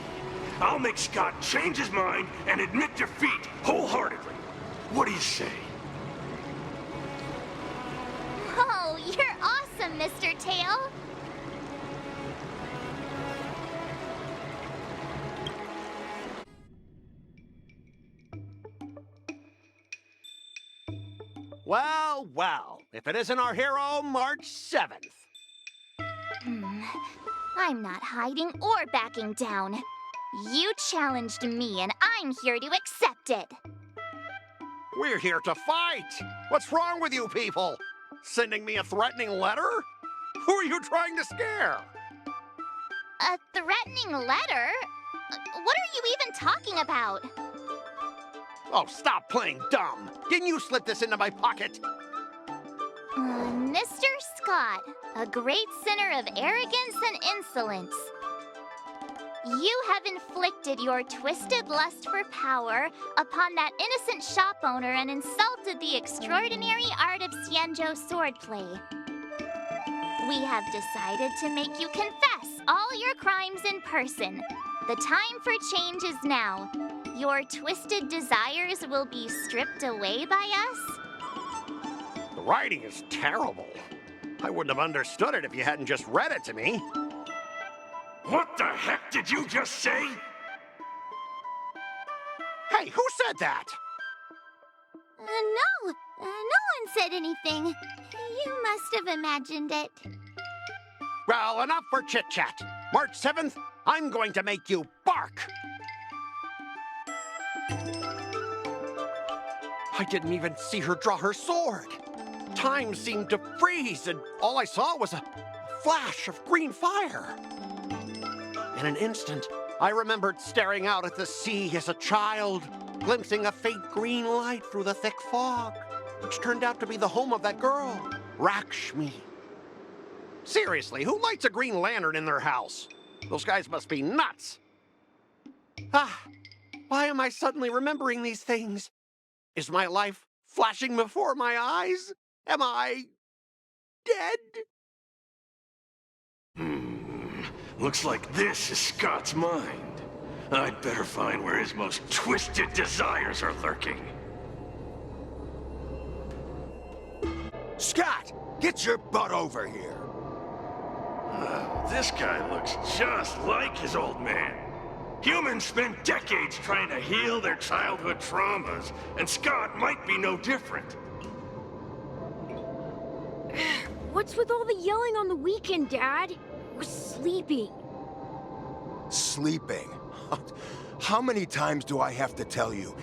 I'll make Scott change his mind and admit defeat wholeheartedly. What do you say? Oh, you're awesome, Mr. Tail. Well, well, if it isn't our hero, March 7th. I'm not hiding or backing down. You challenged me, and I'm here to accept it. We're here to fight. What's wrong with you people? Sending me a threatening letter? Who are you trying to scare? A threatening letter? What are you even talking about? Oh, stop playing dumb. Didn't you slip this into my pocket? Mr. Scott, a great sinner of arrogance and insolence. You have inflicted your twisted lust for power upon that innocent shop owner and insulted the extraordinary art of Xianzhou swordplay. We have decided to make you confess all your crimes in person. The time for change is now. Your twisted desires will be stripped away by us. The writing is terrible. I wouldn't have understood it if you hadn't just read it to me. What the heck did you just say? Hey, who said that? No, no one said anything. You must have imagined it. Well, enough for chit-chat. March 7th, I'm going to make you bark. I didn't even see her draw her sword. Time seemed to freeze, and all I saw was a flash of green fire. In an instant, I remembered staring out at the sea as a child, glimpsing a faint green light through the thick fog, which turned out to be the home of that girl, Rakshmi. Seriously, who lights a green lantern in their house? Those guys must be nuts. Why am I suddenly remembering these things? Is my life flashing before my eyes? Am I dead? Looks like this is Scott's mind. I'd better find where his most twisted desires are lurking. Scott, get your butt over here. This guy looks just like his old man. Humans spend decades trying to heal their childhood traumas, and Scott might be no different. What's with all the yelling on the weekend, Dad? We're sleeping. Sleeping? How many times do I have to tell you?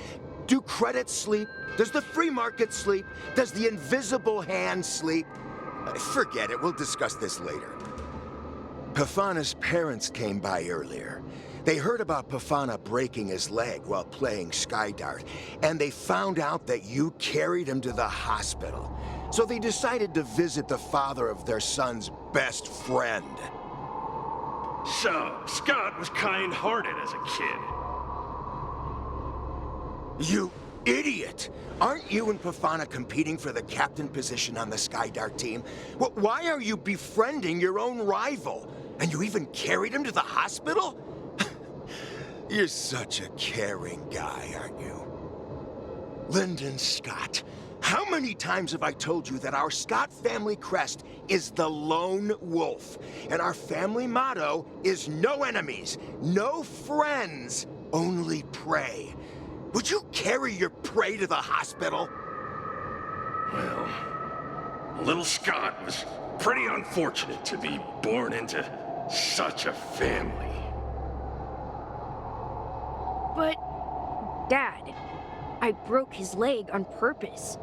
Do credits sleep? Does the free market sleep? Does the invisible hand sleep? Forget it, we'll discuss this later. Pafana's parents came by earlier. They heard about Pafana breaking his leg while playing Skydart, and they found out that you carried him to the hospital. So they decided to visit the father of their son's best friend. So, Scott was kind-hearted as a kid. You idiot! Aren't you and Pafana competing for the captain position on the Skydart team? Why are you befriending your own rival? And you even carried him to the hospital? You're such a caring guy, aren't you? Lyndon Scott, how many times have I told you that our Scott family crest is the lone wolf, and our family motto is no enemies, no friends, only prey? Would you carry your prey to the hospital? Well, little Scott was pretty unfortunate to be born into such a family. But, Dad, I broke his leg on purpose.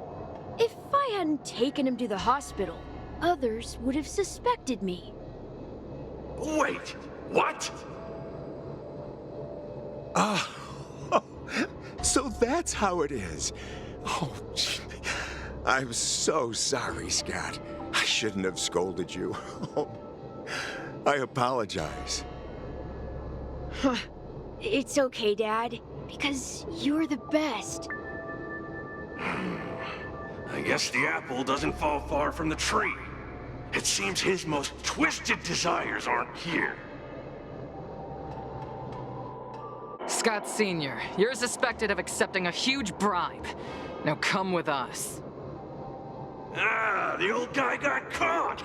If I hadn't taken him to the hospital, others would have suspected me. Wait, what? So that's how it is. Oh, I'm so sorry, Scott. I shouldn't have scolded you. I apologize. It's okay, Dad, because you're the best. I guess the apple doesn't fall far from the tree. It seems his most twisted desires aren't here. Scott Sr., you're suspected of accepting a huge bribe. Now come with us. Ah, the old guy got caught!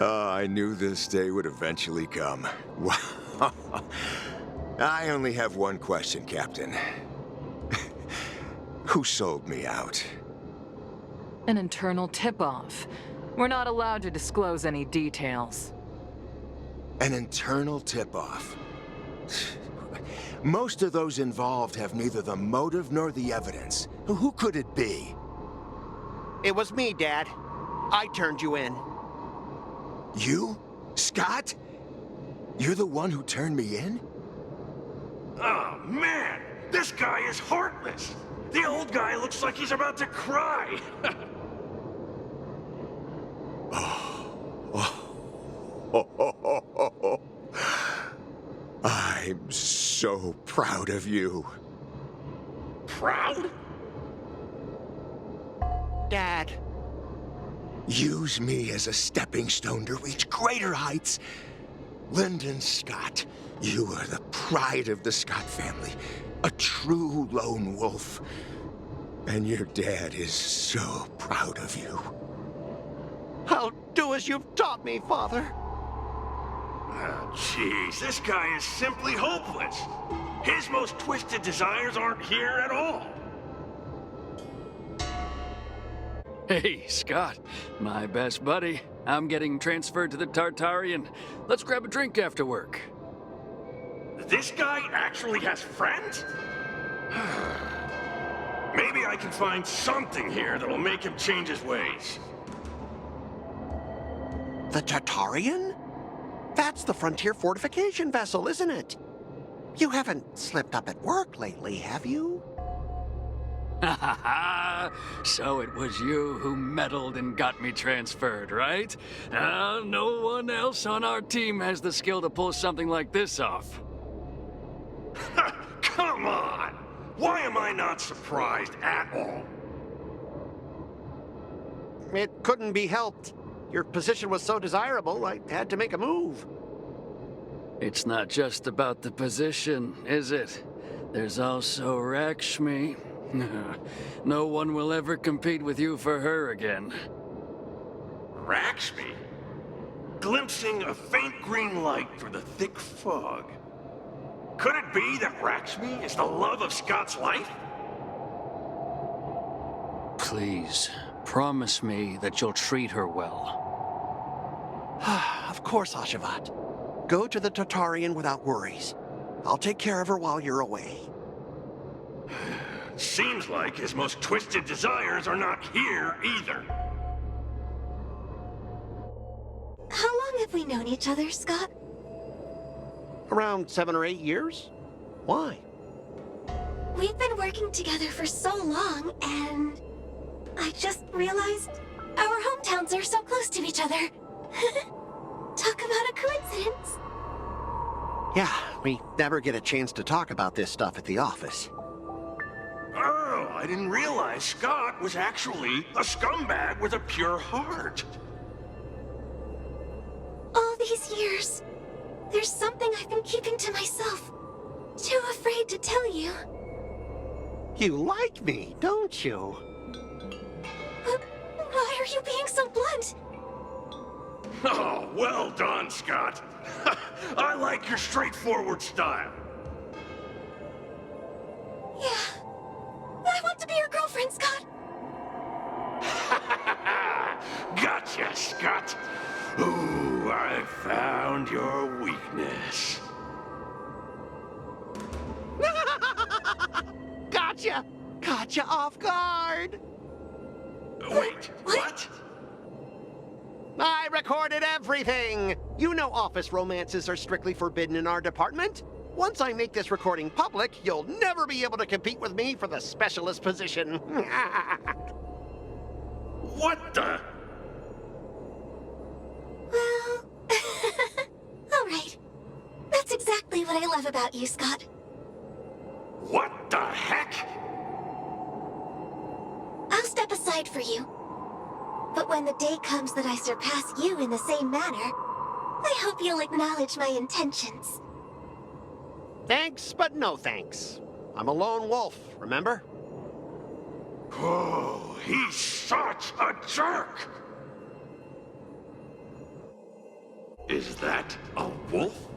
I knew this day would eventually come. I only have one question, Captain. Who sold me out? An internal tip-off. We're not allowed to disclose any details. An internal tip-off. Most of those involved have neither the motive nor the evidence. Who could it be? It was me, Dad. I turned you in. You? Scott? You're the one who turned me in? Oh, man! This guy is heartless! The old guy looks like he's about to cry! I'm so proud of you. Proud? Dad. Use me as a stepping stone to reach greater heights. Lyndon Scott, you are the pride of the Scott family. A true lone wolf. And your dad is so proud of you. I'll do as you've taught me, Father. Oh, jeez, this guy is simply hopeless. His most twisted desires aren't here at all. Hey, Scott, my best buddy. I'm getting transferred to the Tartarian. Let's grab a drink after work. This guy actually has friends? Maybe I can find something here that'll make him change his ways. The Tartarian? That's the frontier fortification vessel, isn't it? You haven't slipped up at work lately, have you? Ha ha ha! So it was you who meddled and got me transferred, right? No one else on our team has the skill to pull something like this off. Come on! Why am I not surprised at all? It couldn't be helped. Your position was so desirable, I had to make a move. It's not just about the position, is it? There's also Rakshmi. No one will ever compete with you for her again. Rakshmi? Glimpsing a faint green light through the thick fog. Could it be that Rakshmi is the love of Scott's life? Please, promise me that you'll treat her well. Of course, Ashavat. Go to the Tartarian without worries. I'll take care of her while you're away. Seems like his most twisted desires are not here either. How long have we known each other, Scott? Around 7 or 8 years? Why? We've been working together for so long, and I just realized our hometowns are so close to each other. Talk about a coincidence. Yeah, we never get a chance to talk about this stuff at the office. Oh, I didn't realize Scott was actually a scumbag with a pure heart. All these years, there's something I've been keeping to myself. Too afraid to tell you. You like me, don't you? Why are you being so blunt? Oh, well done, Scott. I like your straightforward style. Yeah. I want to be your girlfriend, Scott. Gotcha, Scott. Ooh, I found your weakness. Gotcha! Gotcha off guard! Wait, what? I recorded everything! You know office romances are strictly forbidden in our department. Once I make this recording public, you'll never be able to compete with me for the specialist position. What the? Well, all right. That's exactly what I love about you, Scott. What the heck? I'll step aside for you. But when the day comes that I surpass you in the same manner, I hope you'll acknowledge my intentions. Thanks, but no thanks. I'm a lone wolf, remember? Oh, he's such a jerk! Is that a wolf?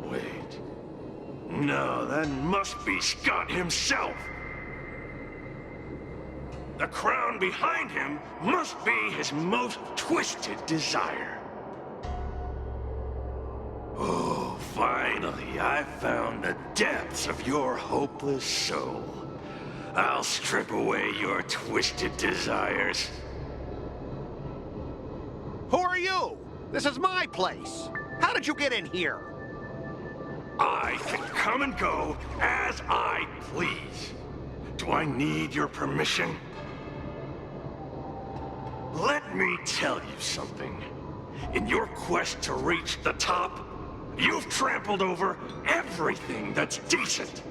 Wait. No, that must be Scott himself. The crown behind him must be his most twisted desire. Oh, finally, I found the depths of your hopeless soul. I'll strip away your twisted desires. Who are you? This is my place. How did you get in here? I can come and go as I please. Do I need your permission? Let me tell you something. In your quest to reach the top, you've trampled over everything that's decent.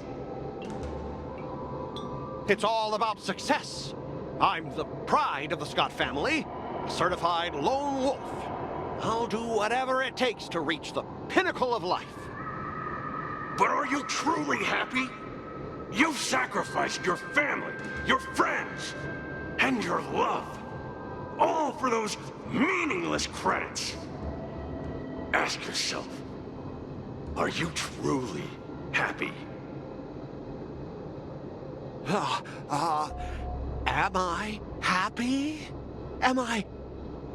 It's all about success. I'm the pride of the Scott family, a certified lone wolf. I'll do whatever it takes to reach the pinnacle of life. But are you truly happy? You've sacrificed your family, your friends, and your love. All for those meaningless credits. Ask yourself, are you truly happy? Am I happy? Am I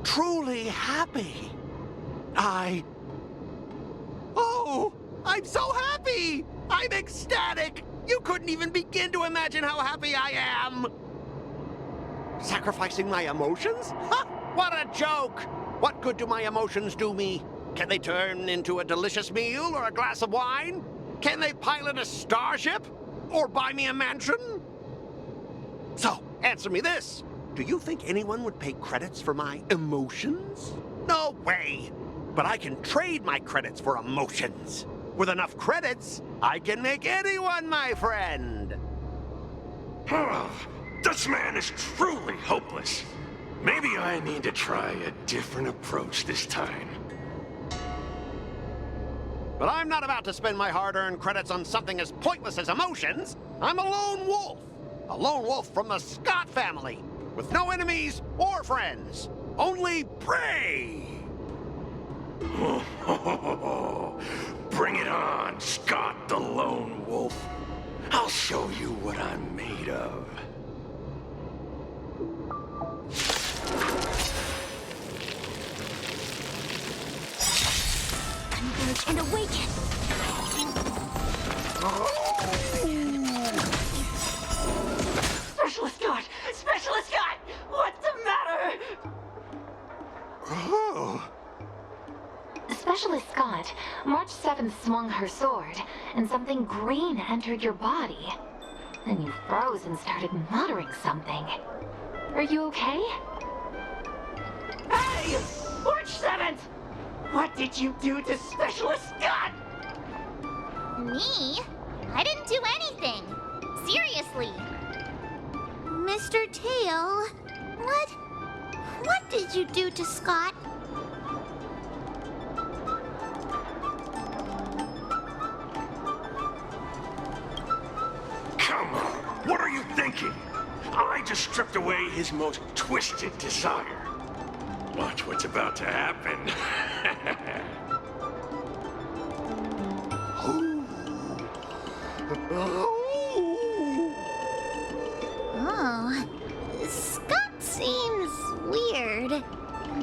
truly happy? Oh, I'm so happy! I'm ecstatic! You couldn't even begin to imagine how happy I am! Sacrificing my emotions? Ha! What a joke! What good do my emotions do me? Can they turn into a delicious meal or a glass of wine? Can they pilot a starship? Or buy me a mansion? So, answer me this. Do you think anyone would pay credits for my emotions? No way! But I can trade my credits for emotions. With enough credits, I can make anyone my friend. This man is truly hopeless. Maybe I need to try a different approach this time. But I'm not about to spend my hard-earned credits on something as pointless as emotions. I'm a lone wolf. A lone wolf from the Scott family, with no enemies or friends. Only prey! Bring it on, Scott the Lone Wolf. I'll show you what I'm made of. Converge and awaken! Specialist Scott! Specialist Scott! What's the matter? Oh. Specialist Scott, March 7th swung her sword, and something green entered your body. Then you froze and started muttering something. Are you okay? Hey! March 7th! What did you do to Specialist Scott? Me? I didn't do anything. Seriously. Mr. Tail, what did you do to Scott? Come on, what are you thinking? I just stripped away his most twisted desire. Watch what's about to happen. Oh, Scott seems weird.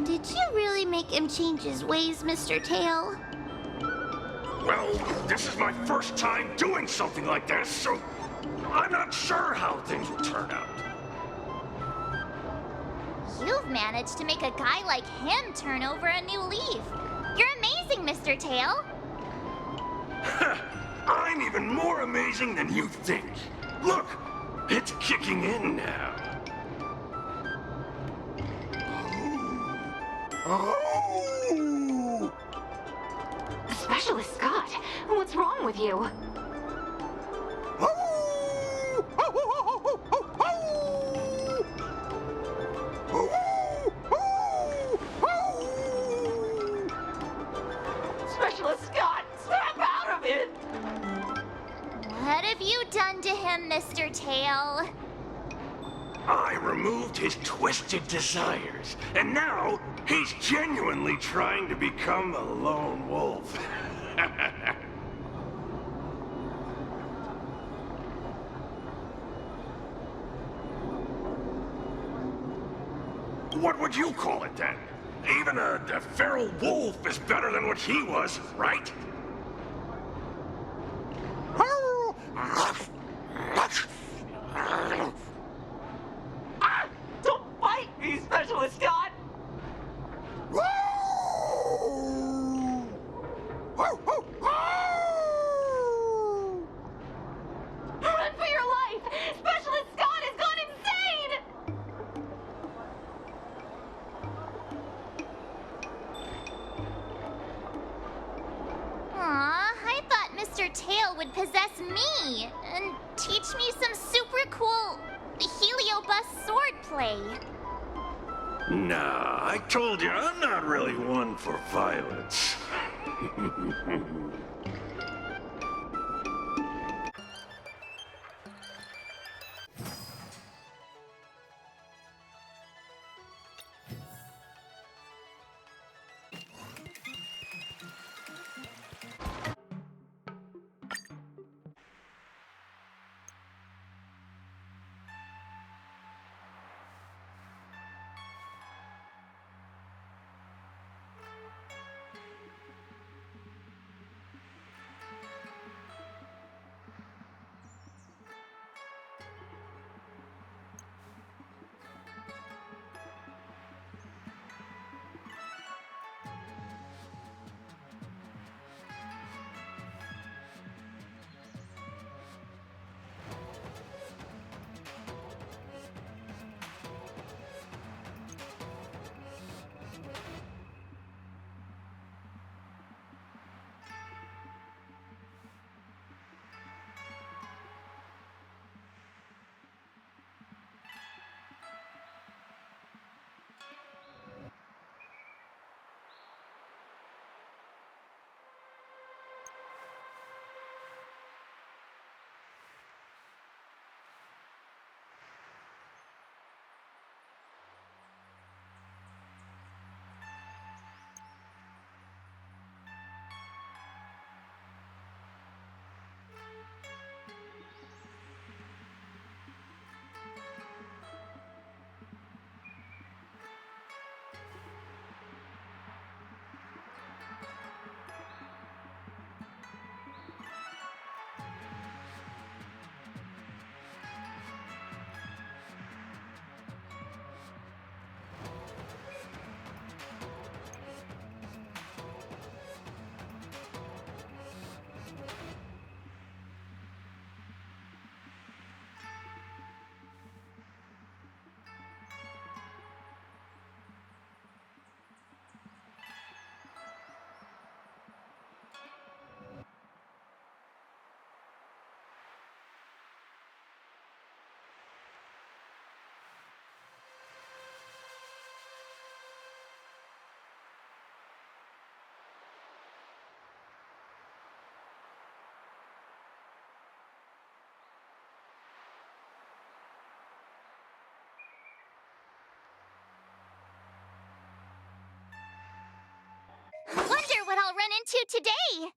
Did you really make him change his ways, Mr. Tail? Well, this is my first time doing something like this, so I'm not sure how things will turn out. You've managed to make a guy like him turn over a new leaf. You're amazing, Mr. Tail. I'm even more amazing than you think. Look, it's kicking in now. Oh! Specialist Scott, what's wrong with you? Specialist Scott, snap out of it! What have you done to him, Mr. Tail? I removed his twisted desires, and now he's genuinely trying to become a lone wolf. What would you call it then? Even a feral wolf is better than what he was, right? Ah! Don't bite me, Specialist Scott! Run for your life! Specialist Scott has gone insane! Aw, I thought Mr. Tail would possess me and teach me some super cool Heliobus swordplay. Nah, I told you, I'm not really one for violence. Wonder what I'll run into today!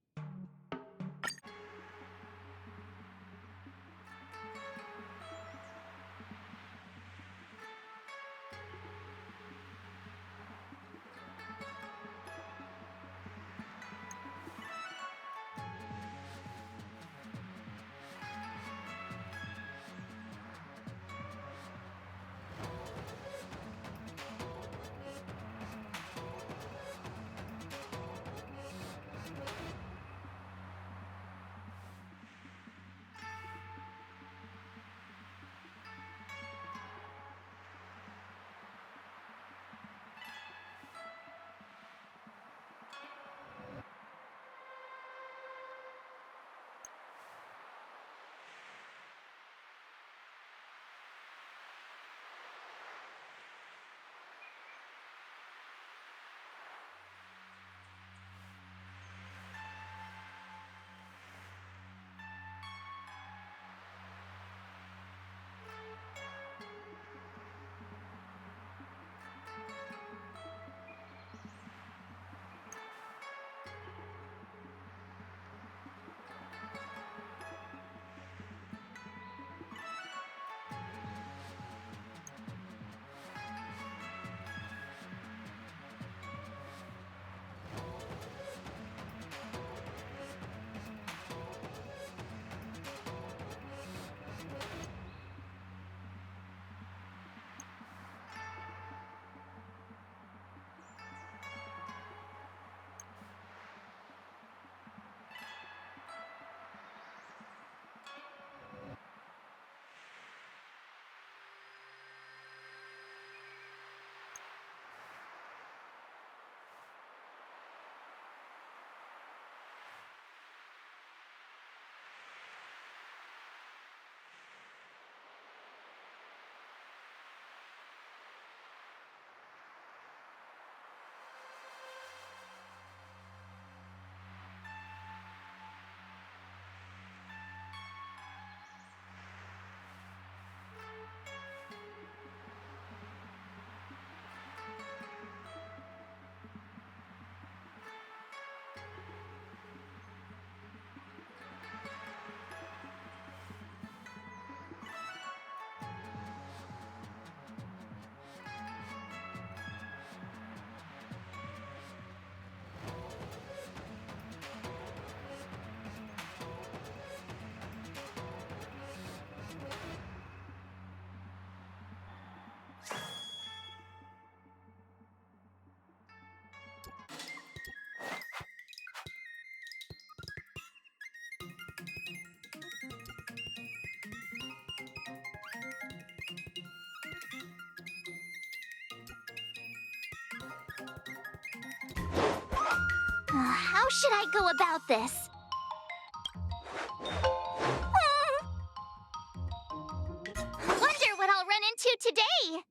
How should I go about this? Wonder what I'll run into today.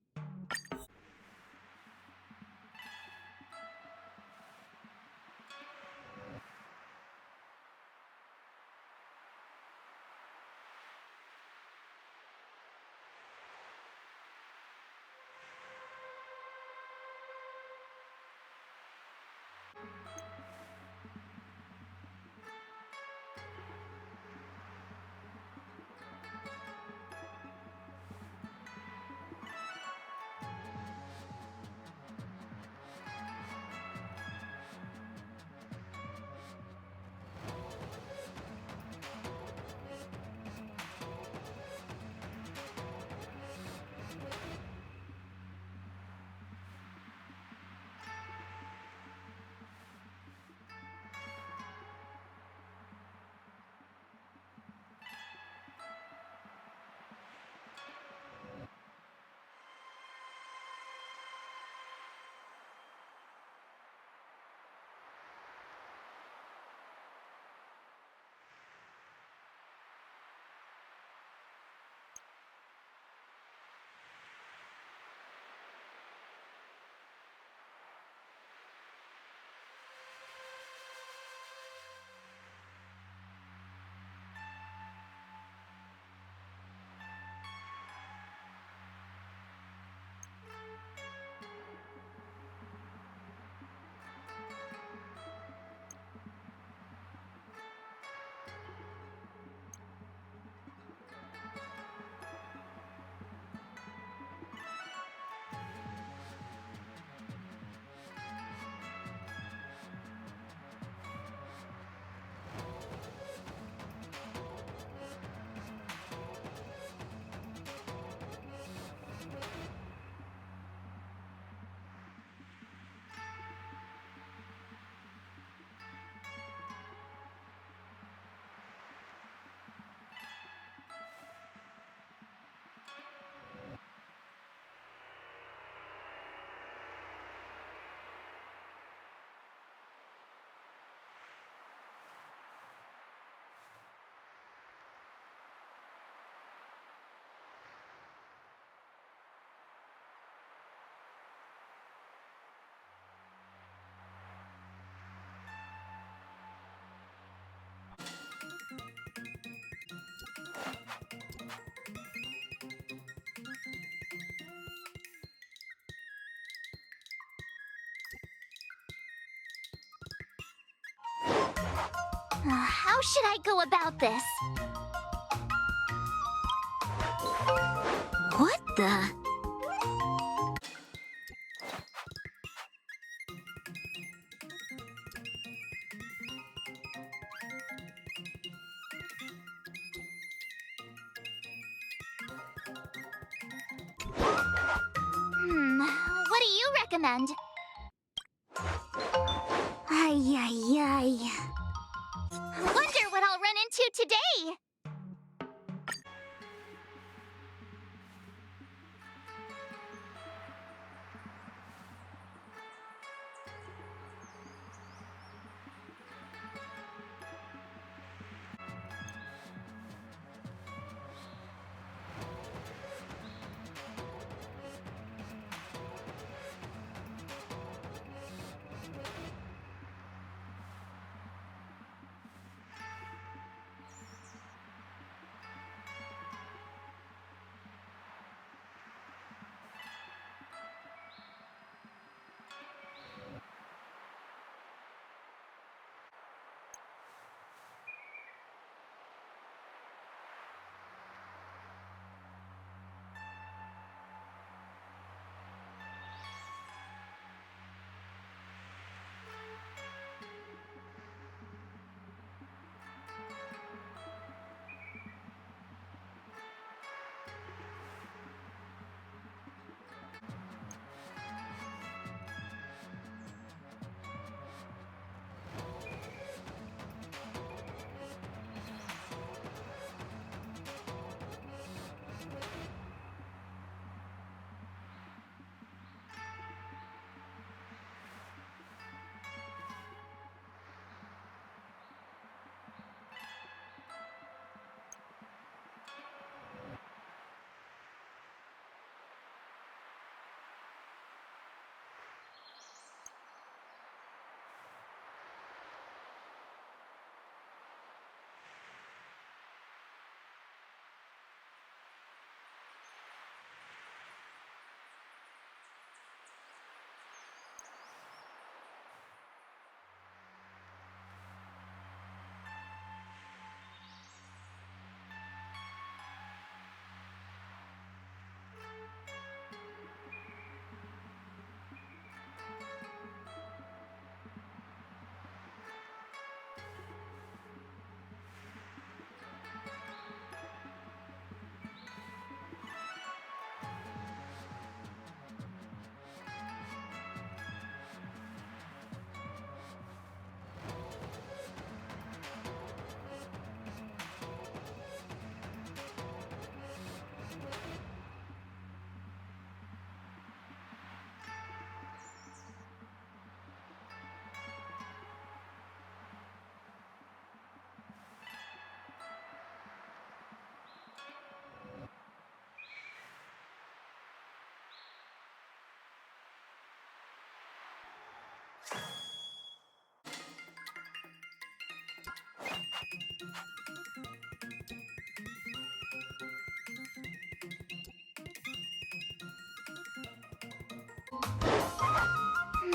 How should I go about this? What the? What do you recommend? Ay, ay, ay. Wonder what I'll run into today.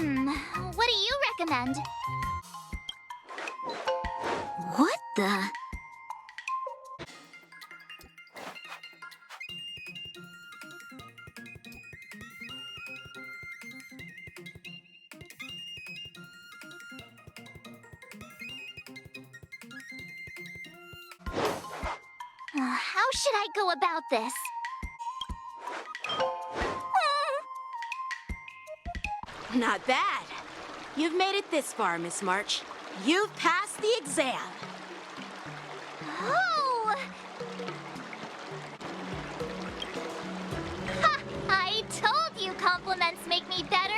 What do you recommend? What the? How should I go about this? Not bad. You've made it this far, Miss March. You've passed the exam. Oh! Ha! I told you compliments make me better.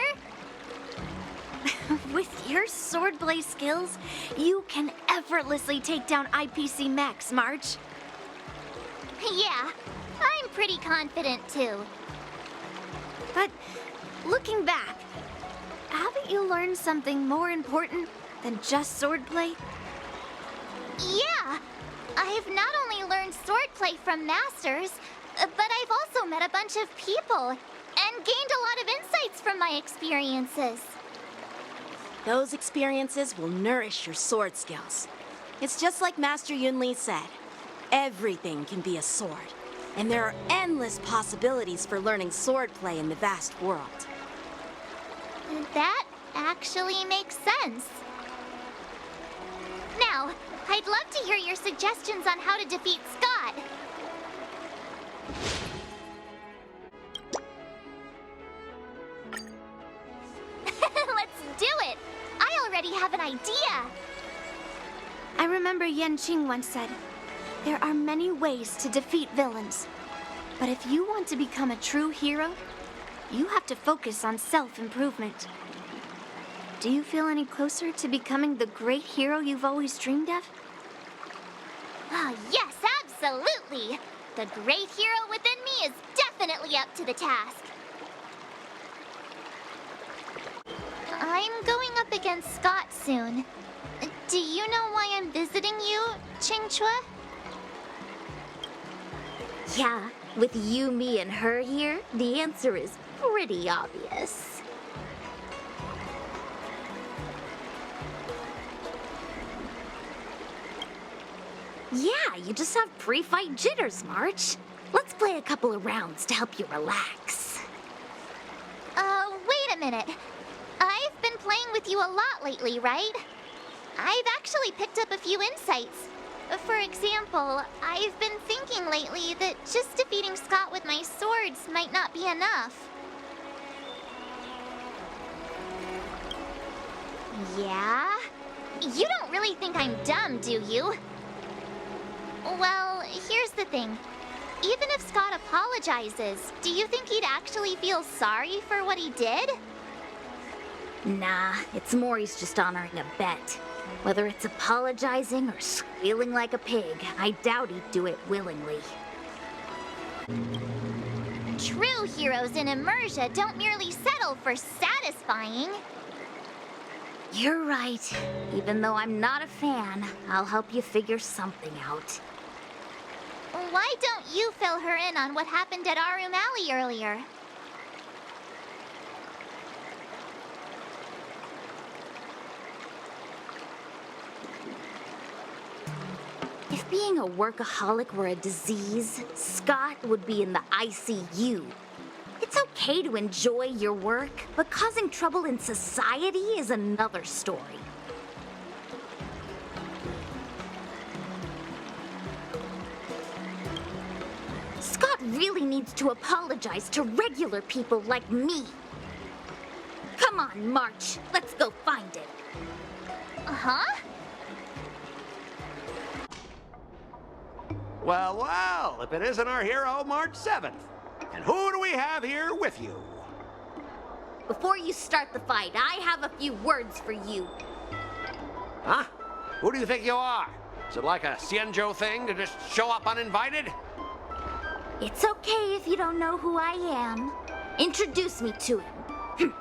With your swordplay skills, you can effortlessly take down IPC mechs, March. Yeah, I'm pretty confident too. But looking back, haven't you learned something more important than just swordplay? Yeah, I've not only learned swordplay from masters, but I've also met a bunch of people and gained a lot of insights from my experiences. Those experiences will nourish your sword skills. It's just like Master Yunli said. Everything can be a sword, and there are endless possibilities for learning swordplay in the vast world. That actually makes sense. Now, I'd love to hear your suggestions on how to defeat Scott. Let's do it! I already have an idea! I remember Yan Qing once said, there are many ways to defeat villains. But if you want to become a true hero, you have to focus on self-improvement. Do you feel any closer to becoming the great hero you've always dreamed of? Oh, yes, absolutely! The great hero within me is definitely up to the task. I'm going up against Scott soon. Do you know why I'm visiting you, Qingchua? Yeah, with you, me, and her here, the answer is pretty obvious. Yeah, you just have pre-fight jitters, March. Let's play a couple of rounds to help you relax. Wait a minute. I've been playing with you a lot lately, right? I've actually picked up a few insights. For example, I've been thinking lately that just defeating Scott with my swords might not be enough. Yeah? You don't really think I'm dumb, do you? Well, here's the thing. Even if Scott apologizes, do you think he'd actually feel sorry for what he did? Nah, it's more he's just honoring a bet. Whether it's apologizing or squealing like a pig, I doubt he'd do it willingly. True heroes in Immersia don't merely settle for satisfying. You're right. Even though I'm not a fan, I'll help you figure something out. Why don't you fill her in on what happened at Arum Alley earlier? If being a workaholic were a disease, Scott would be in the ICU. It's okay to enjoy your work, but causing trouble in society is another story. Scott really needs to apologize to regular people like me. Come on, March. Let's go find it. Huh? Well, well, if it isn't our hero, March 7th. And who do we have here with you? Before you start the fight, I have a few words for you. Huh? Who do you think you are? Is it like a Xianzhou thing to just show up uninvited? It's okay if you don't know who I am. Introduce me to him.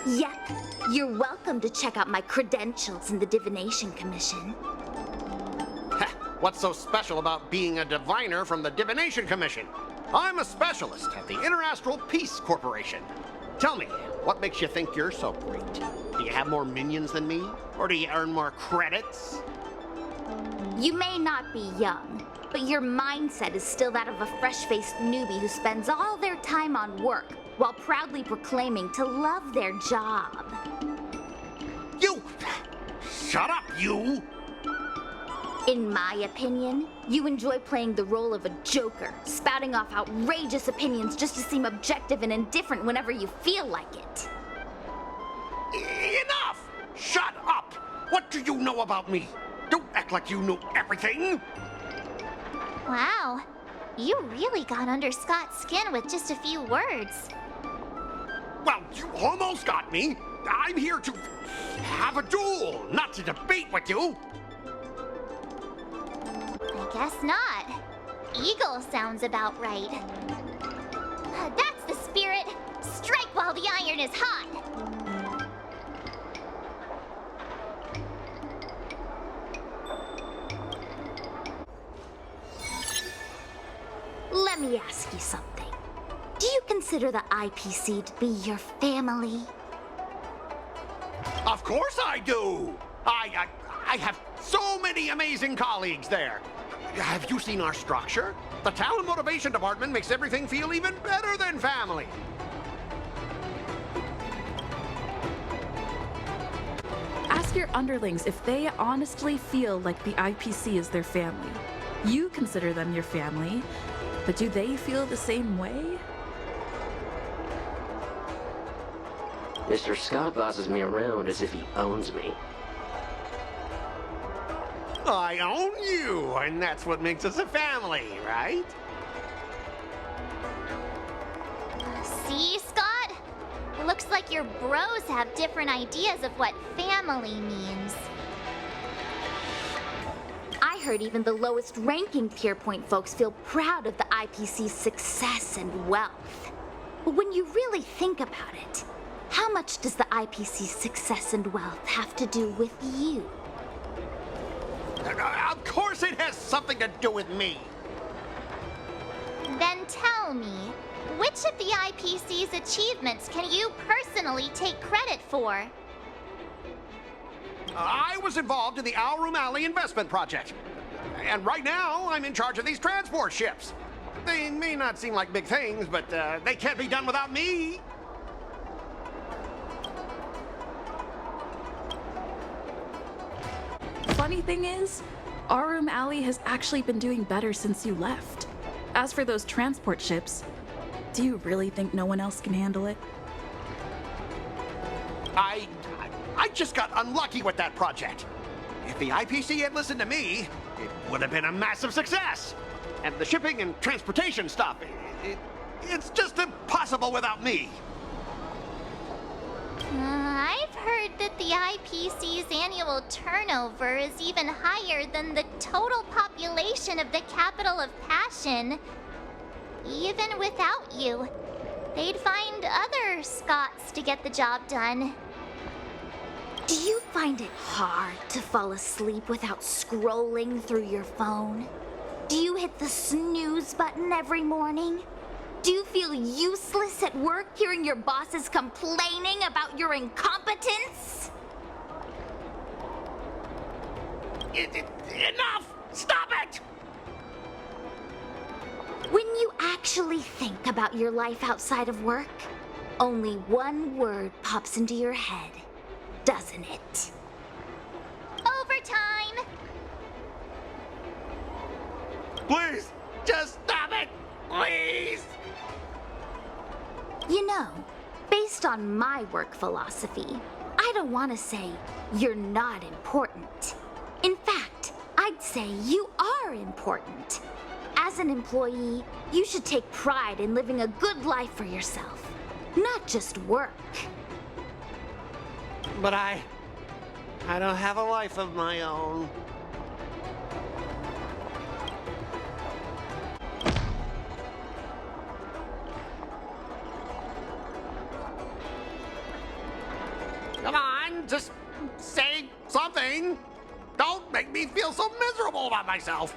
Yep, you're welcome to check out my credentials in the Divination Commission. What's so special about being a diviner from the Divination Commission? I'm a specialist at the Interastral Peace Corporation. Tell me, what makes you think you're so great? Do you have more minions than me? Or do you earn more credits? You may not be young, but your mindset is still that of a fresh-faced newbie who spends all their time on work while proudly proclaiming to love their job. You! Shut up, you! In my opinion, you enjoy playing the role of a joker, spouting off outrageous opinions just to seem objective and indifferent whenever you feel like it. Enough! Shut up! What do you know about me? Don't act like you know everything! Wow, you really got under Scott's skin with just a few words. Well, you almost got me. I'm here to have a duel, not to debate with you. I guess not. Eagle sounds about right. That's the spirit. Strike while the iron is hot. Let me ask you something. Do you consider the IPC to be your family? Of course I do. I have so many amazing colleagues there. Have you seen our structure? The Talent Motivation Department makes everything feel even better than family. Ask your underlings if they honestly feel like the IPC is their family. You consider them your family, but do they feel the same way? Mr. Scott bosses me around as if he owns me. I own you, and that's what makes us a family, right? See, Scott? Looks like your bros have different ideas of what family means. I heard even the lowest ranking Pierpoint folks feel proud of the IPC's success and wealth. But when you really think about it, how much does the IPC's success and wealth have to do with you? Of course it has something to do with me. Then tell me, which of the IPC's achievements can you personally take credit for? I was involved in the Room Alley investment project. And right now, I'm in charge of these transport ships. They may not seem like big things, but they can't be done without me. Funny thing is, Room Alley has actually been doing better since you left. As for those transport ships, do you really think no one else can handle it? I just got unlucky with that project. If the IPC had listened to me, it would have been a massive success. And the shipping and transportation stuff, it's just impossible without me. I've heard that the IPC's annual turnover is even higher than the total population of the capital of Passion. Even without you, they'd find other Scots to get the job done. Do you find it hard to fall asleep without scrolling through your phone? Do you hit the snooze button every morning? Do you feel useless at work hearing your bosses complaining about your incompetence? Enough! Stop it! When you actually think about your life outside of work, only one word pops into your head, doesn't it? Overtime! Please, just stop it! Please! You know, based on my work philosophy, I don't want to say you're not important. In fact, I'd say you are important. As an employee, you should take pride in living a good life for yourself, not just work. But I don't have a life of my own. Come on, just say something. Don't make me feel so miserable about myself.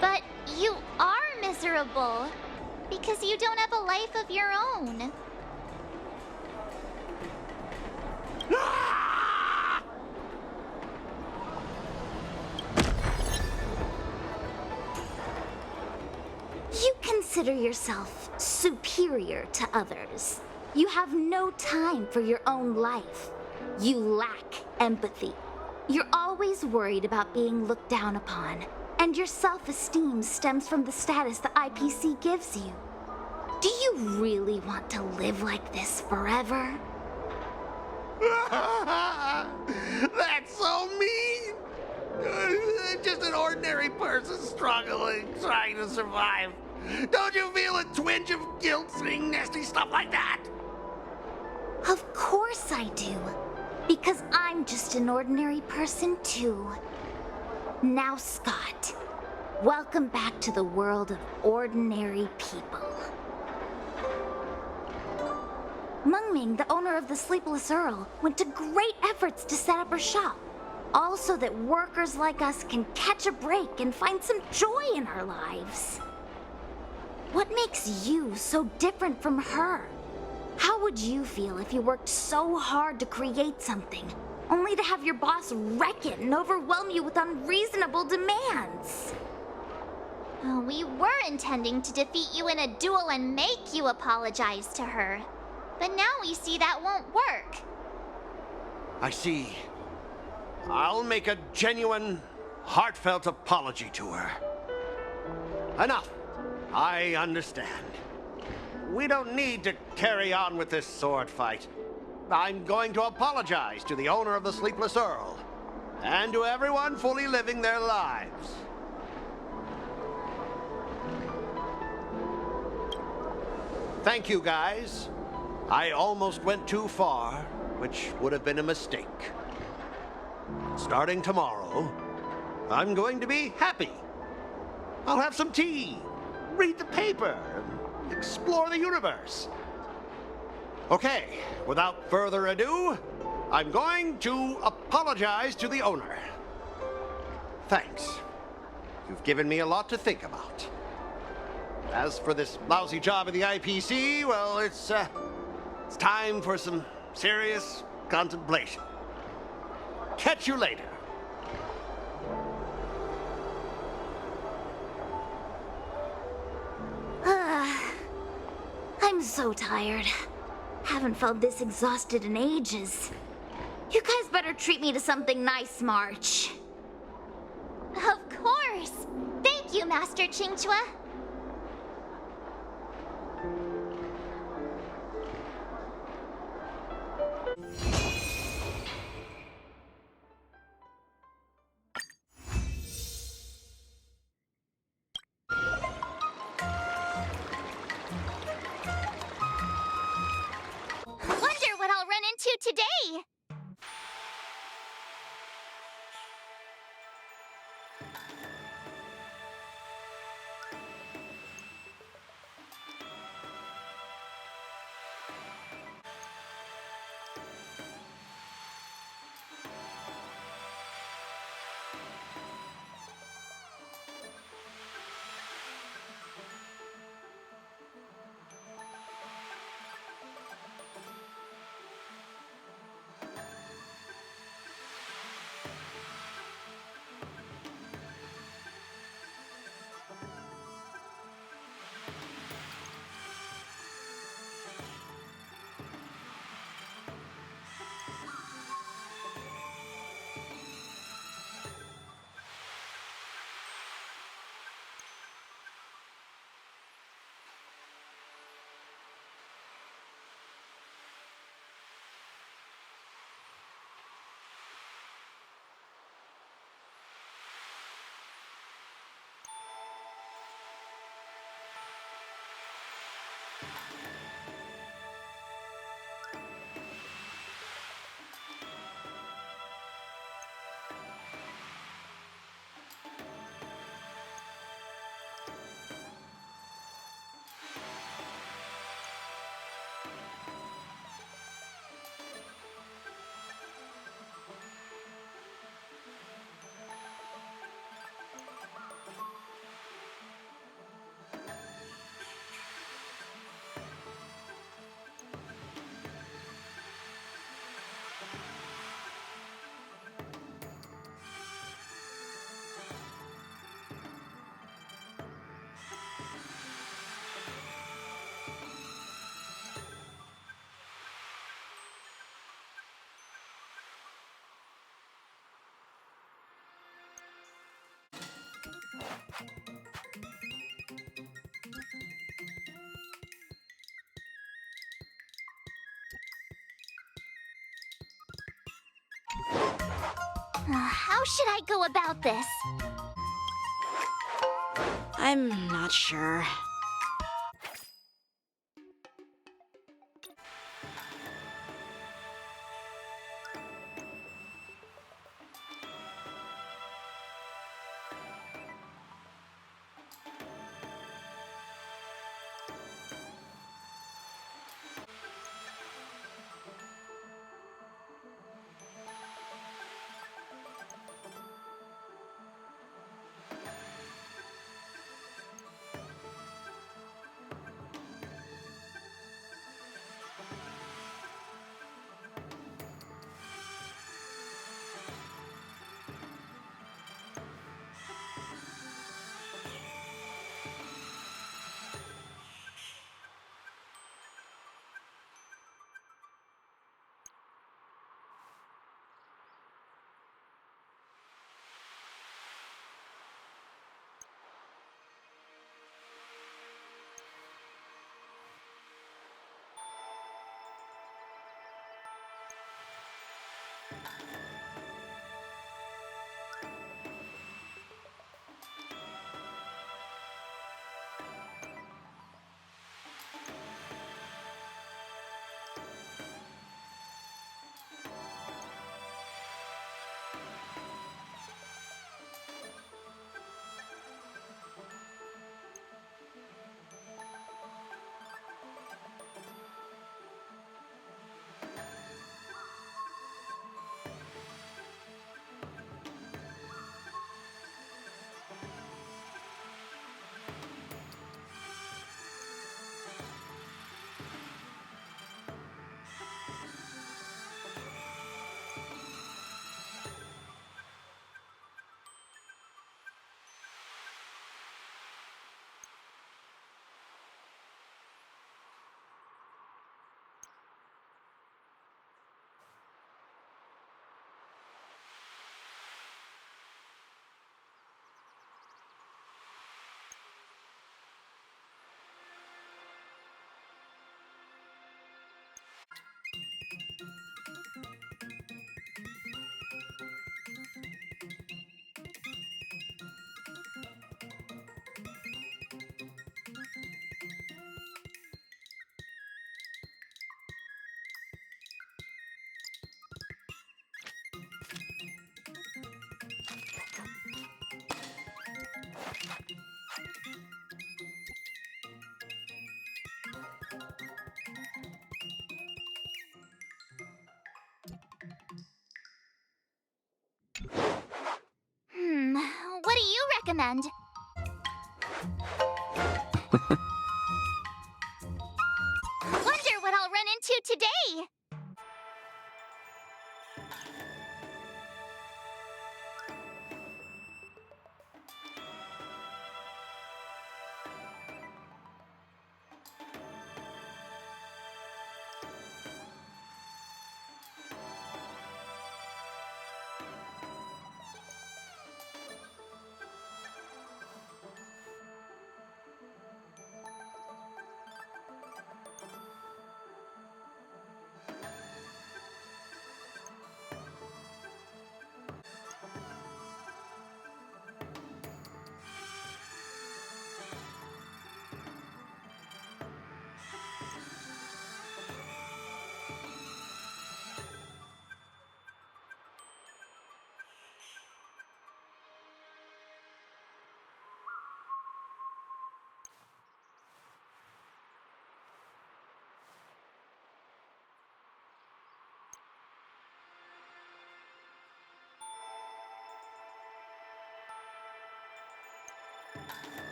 But you are miserable because you don't have a life of your own. You consider yourself superior to others. You have no time for your own life. You lack empathy. You're always worried about being looked down upon, and your self-esteem stems from the status the IPC gives you. Do you really want to live like this forever? That's so mean! Just an ordinary person struggling, trying to survive. Don't you feel a twinge of guilt saying nasty stuff like that? Of course I do. Because I'm just an ordinary person too. Now, Scott, welcome back to the world of ordinary people. Mungming, the owner of the Sleepless Earl, went to great efforts to set up her shop. All so that workers like us can catch a break and find some joy in our lives. What makes you so different from her? How would you feel if you worked so hard to create something, only to have your boss wreck it and overwhelm you with unreasonable demands? We were intending to defeat you in a duel and make you apologize to her. But now we see that won't work. I see. I'll make a genuine, heartfelt apology to her. Enough. I understand. We don't need to carry on with this sword fight. I'm going to apologize to the owner of the Sleepless Earl, and to everyone fully living their lives. Thank you, guys. I almost went too far, which would have been a mistake. Starting tomorrow, I'm going to be happy. I'll have some tea, read the paper, and explore the universe. Okay, without further ado, I'm going to apologize to the owner. Thanks. You've given me a lot to think about. As for this lousy job at the IPC, well, it's time for some serious contemplation. Catch you later. I'm so tired. Haven't felt this exhausted in ages. You guys better treat me to something nice, March. Of course. Thank you, Master Chingchua. Wonder what I'll run into today. How should I go about this? I'm not sure. What do you recommend? Wonder what I'll run into today!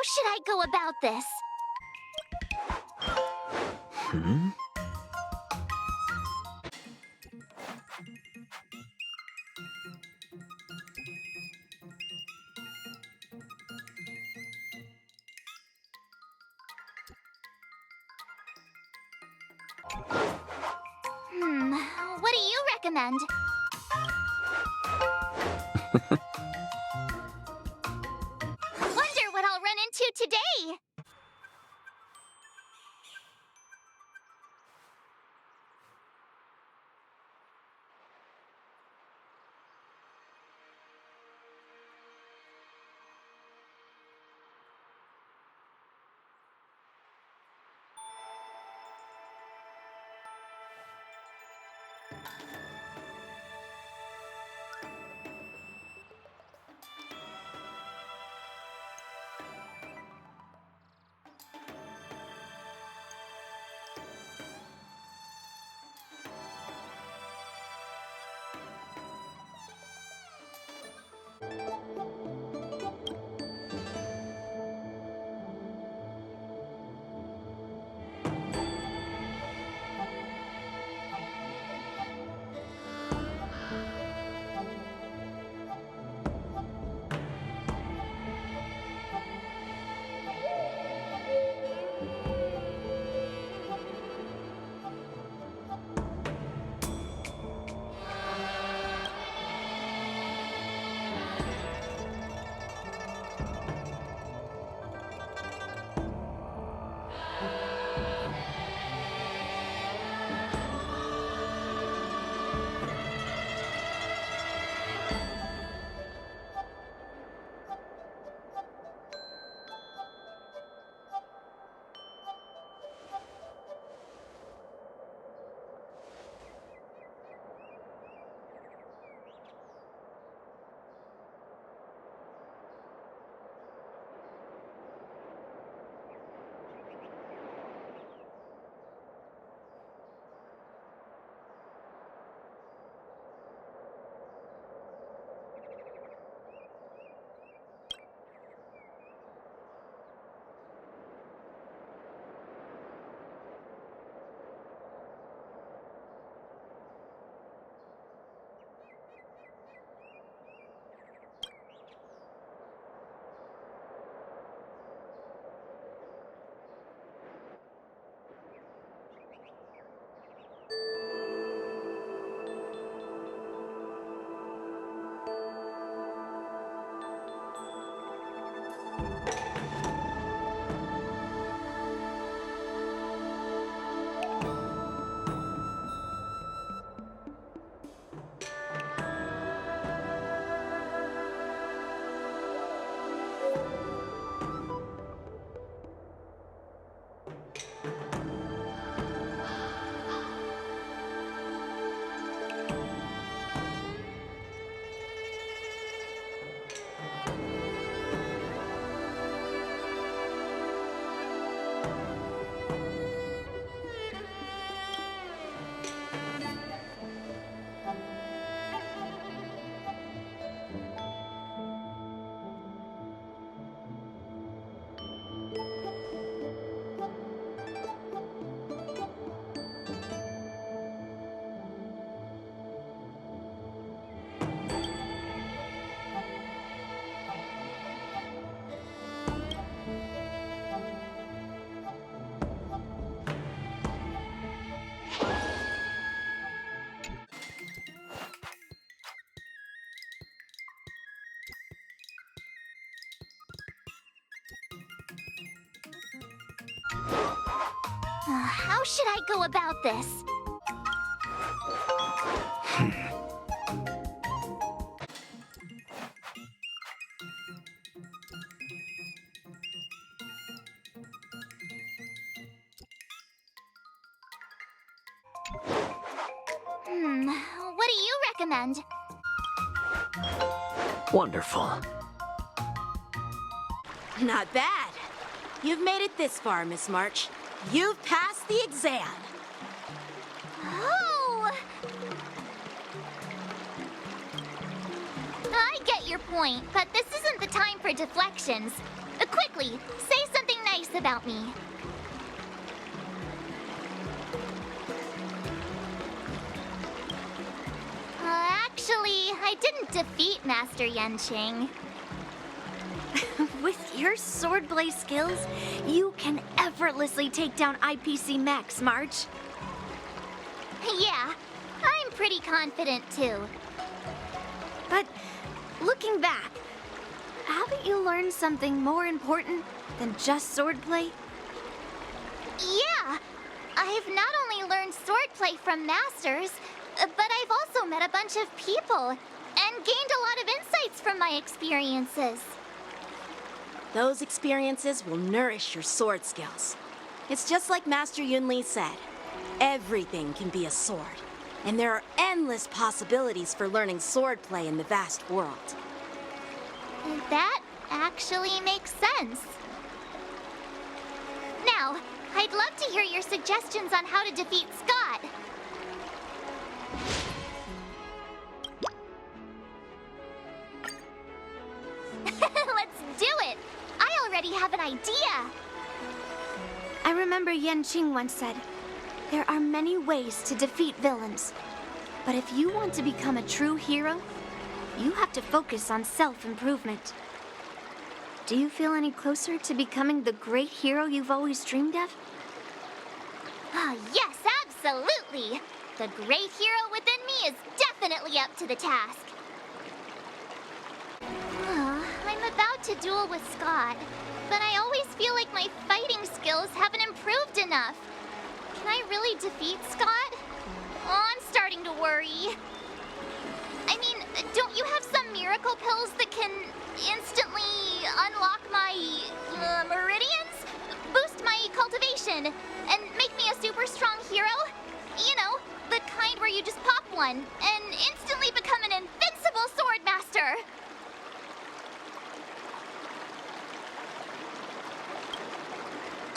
How should I go about this? What do you recommend? Wonder what I'll run into today. How should I go about this? What do you recommend? Wonderful. Not bad. You've made it this far, Miss March. You've passed the exam. Oh! I get your point, but this isn't the time for deflections. Quickly, say something nice about me. Actually, I didn't defeat Master Yenching. With your swordplay skills, you can effortlessly take down IPC mechs, March. Yeah, I'm pretty confident too. But looking back, haven't you learned something more important than just swordplay? Yeah, I've not only learned swordplay from masters, but I've also met a bunch of people and gained a lot of insights from my experiences. Those experiences will nourish your sword skills. It's just like Master Yunli said. Everything can be a sword, and there are endless possibilities for learning swordplay in the vast world. That actually makes sense. Now, I'd love to hear your suggestions on how to defeat Scott. Let's do it! I already have an idea! I remember Yenching once said, there are many ways to defeat villains. But if you want to become a true hero, you have to focus on self-improvement. Do you feel any closer to becoming the great hero you've always dreamed of? Ah, yes, absolutely! The great hero within me is definitely up to the task. I'm about to duel with Scott, but I always feel like my fighting skills haven't improved enough. Can I really defeat Scott? Oh, I'm starting to worry. I mean, don't you have some miracle pills that can instantly unlock my meridians? Boost my cultivation and make me a super strong hero? You know, the kind where you just pop one and instantly become an invincible sword master.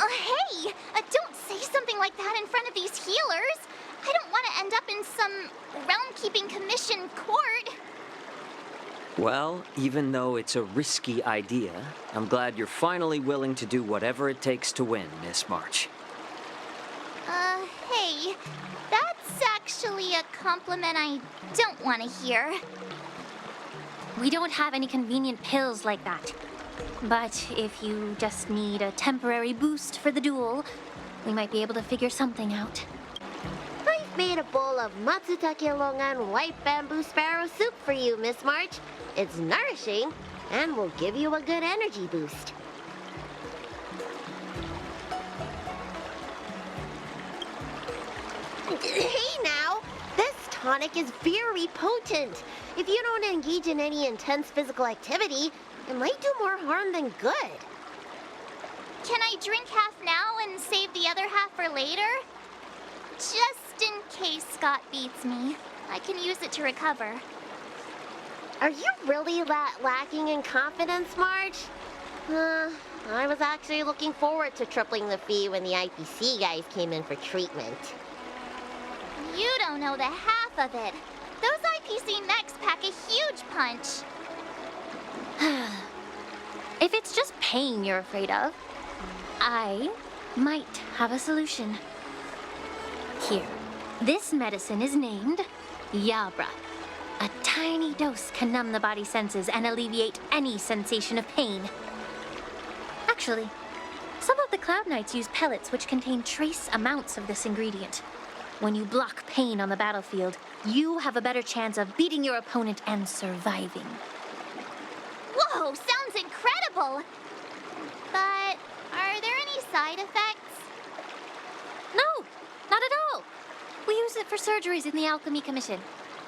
Hey! Don't say something like that in front of these healers! I don't want to end up in some realm-keeping commission court. Well, even though it's a risky idea, I'm glad you're finally willing to do whatever it takes to win, Miss March. Hey, that's actually a compliment I don't want to hear. We don't have any convenient pills like that. But if you just need a temporary boost for the duel, we might be able to figure something out. I've made a bowl of matsutake longan white bamboo sparrow soup for you, Miss March. It's nourishing and will give you a good energy boost. Hey now! This tonic is very potent. If you don't engage in any intense physical activity, it might do more harm than good. Can I drink half now and save the other half for later? Just in case Scott beats me. I can use it to recover. Are you really that lacking in confidence, Marge? I was actually looking forward to tripling the fee when the IPC guys came in for treatment. You don't know the half of it. Those IPC mechs pack a huge punch. If it's just pain you're afraid of, I might have a solution. Here, this medicine is named Yabra. A tiny dose can numb the body's senses and alleviate any sensation of pain. Actually, some of the Cloud Knights use pellets which contain trace amounts of this ingredient. When you block pain on the battlefield, you have a better chance of beating your opponent and surviving. Whoa, sounds incredible! But are there any side effects? No, not at all. We use it for surgeries in the Alchemy Commission.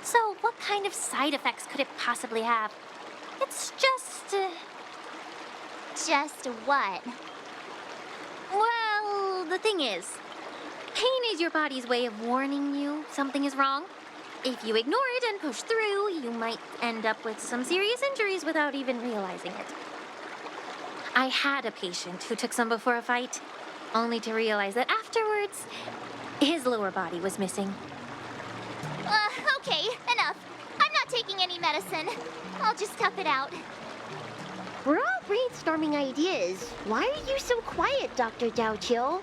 So what kind of side effects could it possibly have? It's just... Just what? Well, the thing is, pain is your body's way of warning you something is wrong. If you ignore it and push through, you might end up with some serious injuries without even realizing it. I had a patient who took some before a fight, only to realize that afterwards, his lower body was missing. Okay, enough. I'm not taking any medicine. I'll just tough it out. We're all brainstorming ideas. Why are you so quiet, Dr. Jiaoqiu?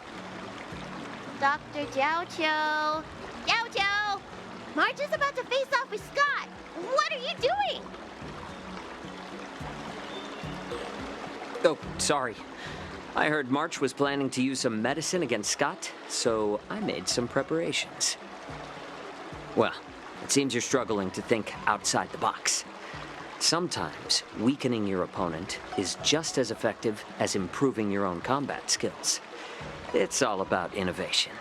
Dr. Jiaoqiu! Jiaoqiu! March is about to face off with Scott. What are you doing? Oh, sorry. I heard March was planning to use some medicine against Scott, so I made some preparations. Well, it seems you're struggling to think outside the box. Sometimes weakening your opponent is just as effective as improving your own combat skills. It's all about innovation.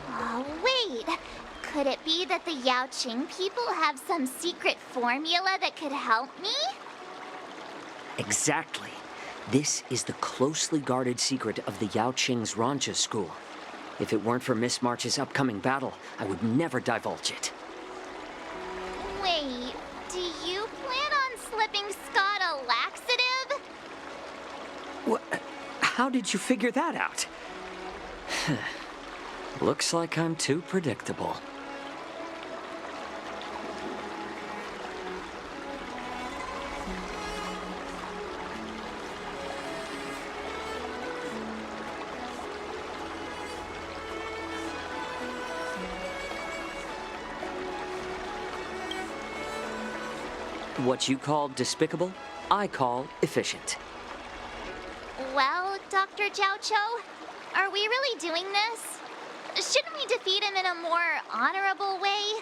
Oh, wait. Could it be that the Yaoqing people have some secret formula that could help me? Exactly. This is the closely guarded secret of the Yaoqing's Rancha school. If it weren't for Miss March's upcoming battle, I would never divulge it. Wait, do you plan on slipping Scott a laxative? What? How did you figure that out? Looks like I'm too predictable. What you call despicable, I call efficient. Well, Dr. Jiaoqiu, are we really doing this? Shouldn't we defeat him in a more honorable way?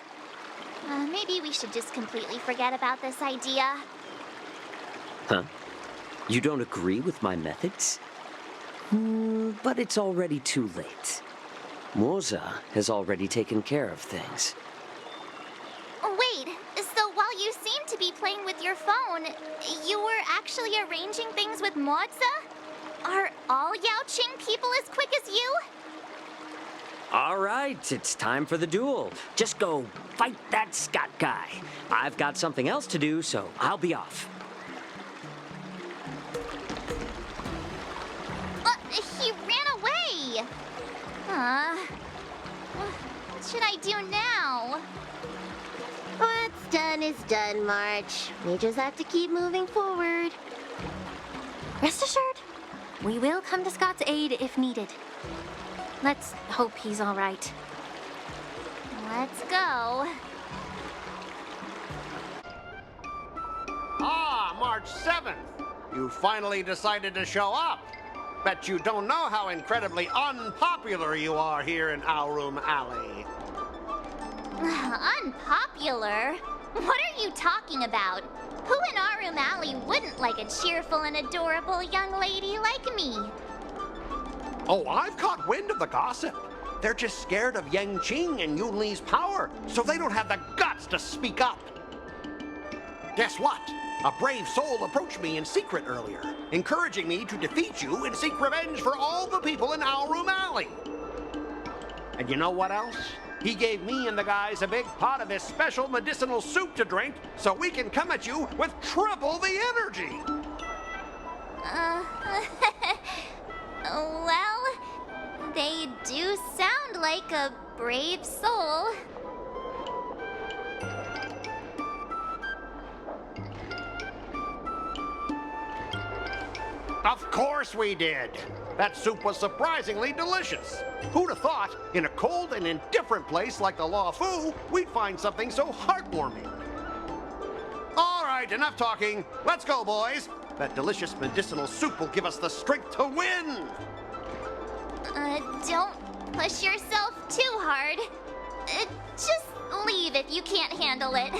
Maybe we should just completely forget about this idea. Huh? You don't agree with my methods? But it's already too late. Moza has already taken care of things. Wait, so while you seem to be playing with your phone, you were actually arranging things with Moza? Are all Yaoqing people as quick as you? All right, it's time for the duel. Just go fight that Scott guy. I've got something else to do, so I'll be off. He ran away! What should I do now? What's done is done, March. We just have to keep moving forward. Rest assured, we will come to Scott's aid if needed. Let's hope he's all right. Let's go. Ah, March 7th. You finally decided to show up. Bet you don't know how incredibly unpopular you are here in Aurum Alley. Unpopular? What are you talking about? Who in Aurum Alley wouldn't like a cheerful and adorable young lady like me? Oh, I've caught wind of the gossip. They're just scared of Yang Qing and Yun Li's power, so they don't have the guts to speak up. Guess what? A brave soul approached me in secret earlier, encouraging me to defeat you and seek revenge for all the people in Aurum Alley. And you know what else? He gave me and the guys a big pot of his special medicinal soup to drink so we can come at you with triple the energy. Well, they do sound like a brave soul. Of course we did. That soup was surprisingly delicious. Who'd have thought, in a cold and indifferent place like the Law Fu, we'd find something so heartwarming? All right, enough talking. Let's go, boys. That delicious medicinal soup will give us the strength to win. Don't push yourself too hard. Just leave if you can't handle it.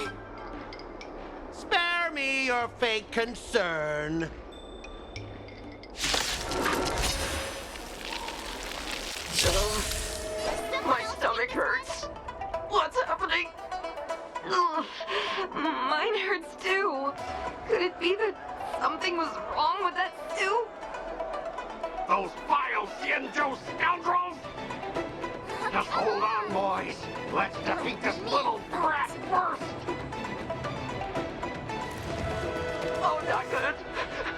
Spare me your fake concern. My stomach hurts. What's happening? Ugh, mine hurts too. Could it be that something was wrong with that soup? Those vile Xianzhou scoundrels! Just hold on, boys. Let's defeat this little brat first. Oh, not good.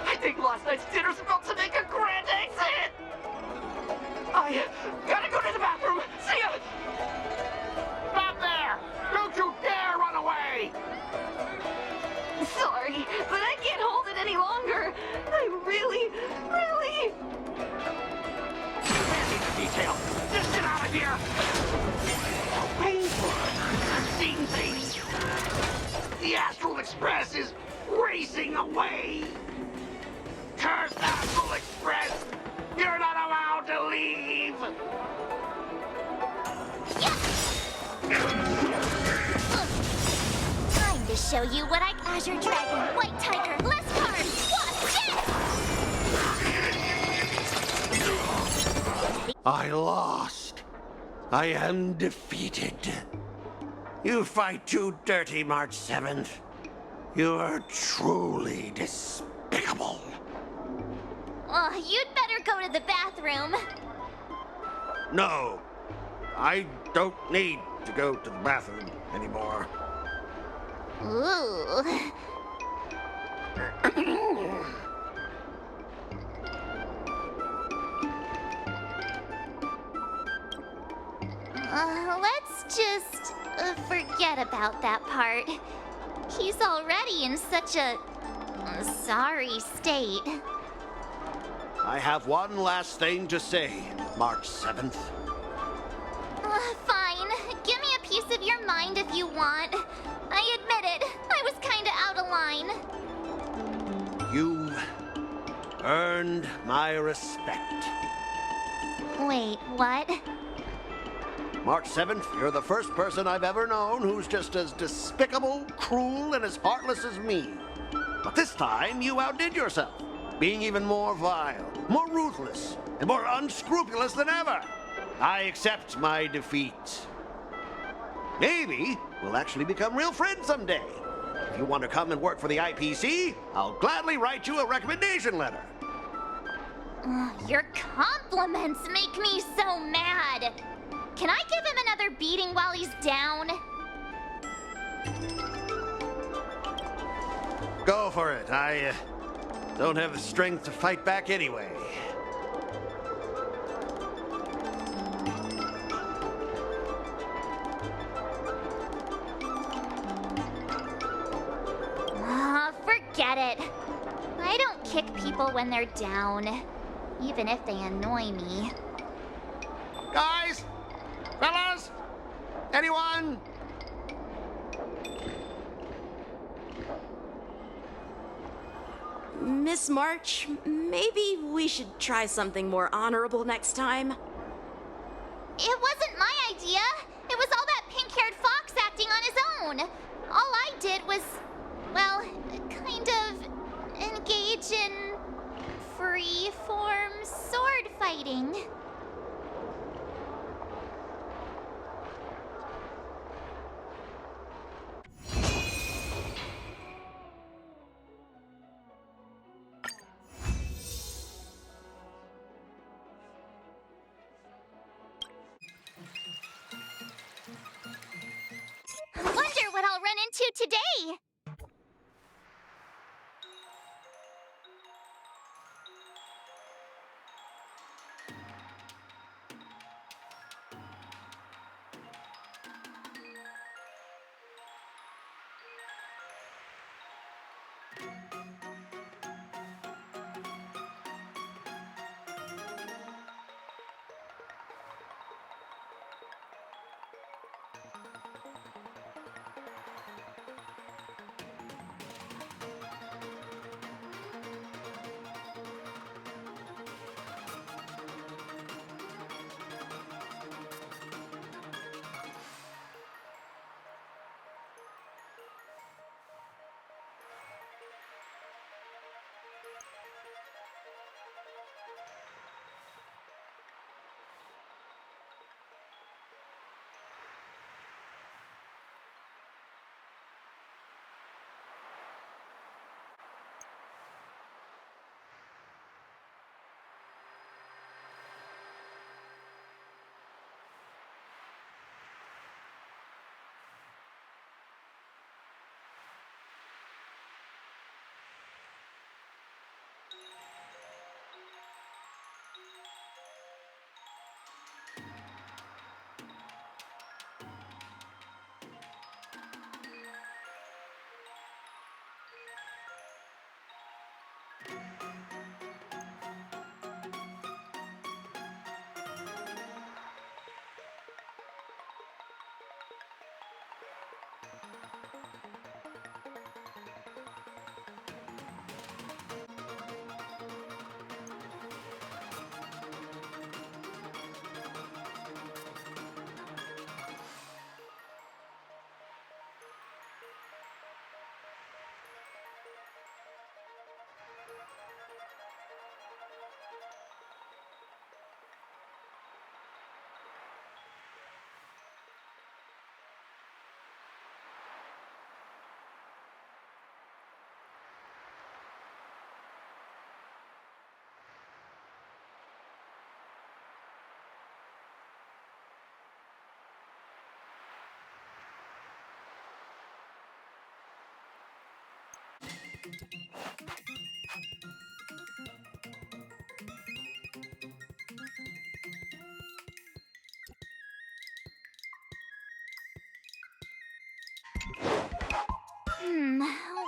I think last night's dinner's about to make a grand exit. I gotta go to the bathroom. See ya. Stop there! Don't you dare run away! Sorry, but I can't hold it any longer. The Astral Express is racing away! Curse Astral Express! You're not allowed to leave! Time to show you what Azure Dragon, White Tiger, less cards, I lost. I am defeated. You fight too dirty, March 7th. You are truly despicable. Oh, you'd better go to the bathroom. No, I don't need to go to the bathroom anymore. Ooh. Let's just forget about that part. He's already in such a sorry state. I have one last thing to say, March 7th. Fine. Give me a piece of your mind if you want. I admit it. I was kinda out of line. You've earned my respect. Wait, what? March 7th, you're the first person I've ever known who's just as despicable, cruel, and as heartless as me. But this time, you outdid yourself, being even more vile, more ruthless, and more unscrupulous than ever. I accept my defeat. Maybe we'll actually become real friends someday. If you want to come and work for the IPC, I'll gladly write you a recommendation letter. Your compliments make me so mad. Can I give him another beating while he's down? Go for it. I don't have the strength to fight back anyway. Forget it. I don't kick people when they're down, even if they annoy me. Guys! Fellas! Anyone? Miss March, maybe we should try something more honorable next time. It wasn't my idea. It was all that pink-haired fox acting on his own. All I did was, well, kind of engage in free-form sword fighting. Wonder what I'll run into today.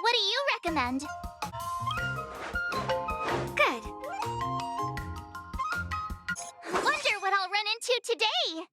What do you recommend? Good. Wonder what I'll run into today.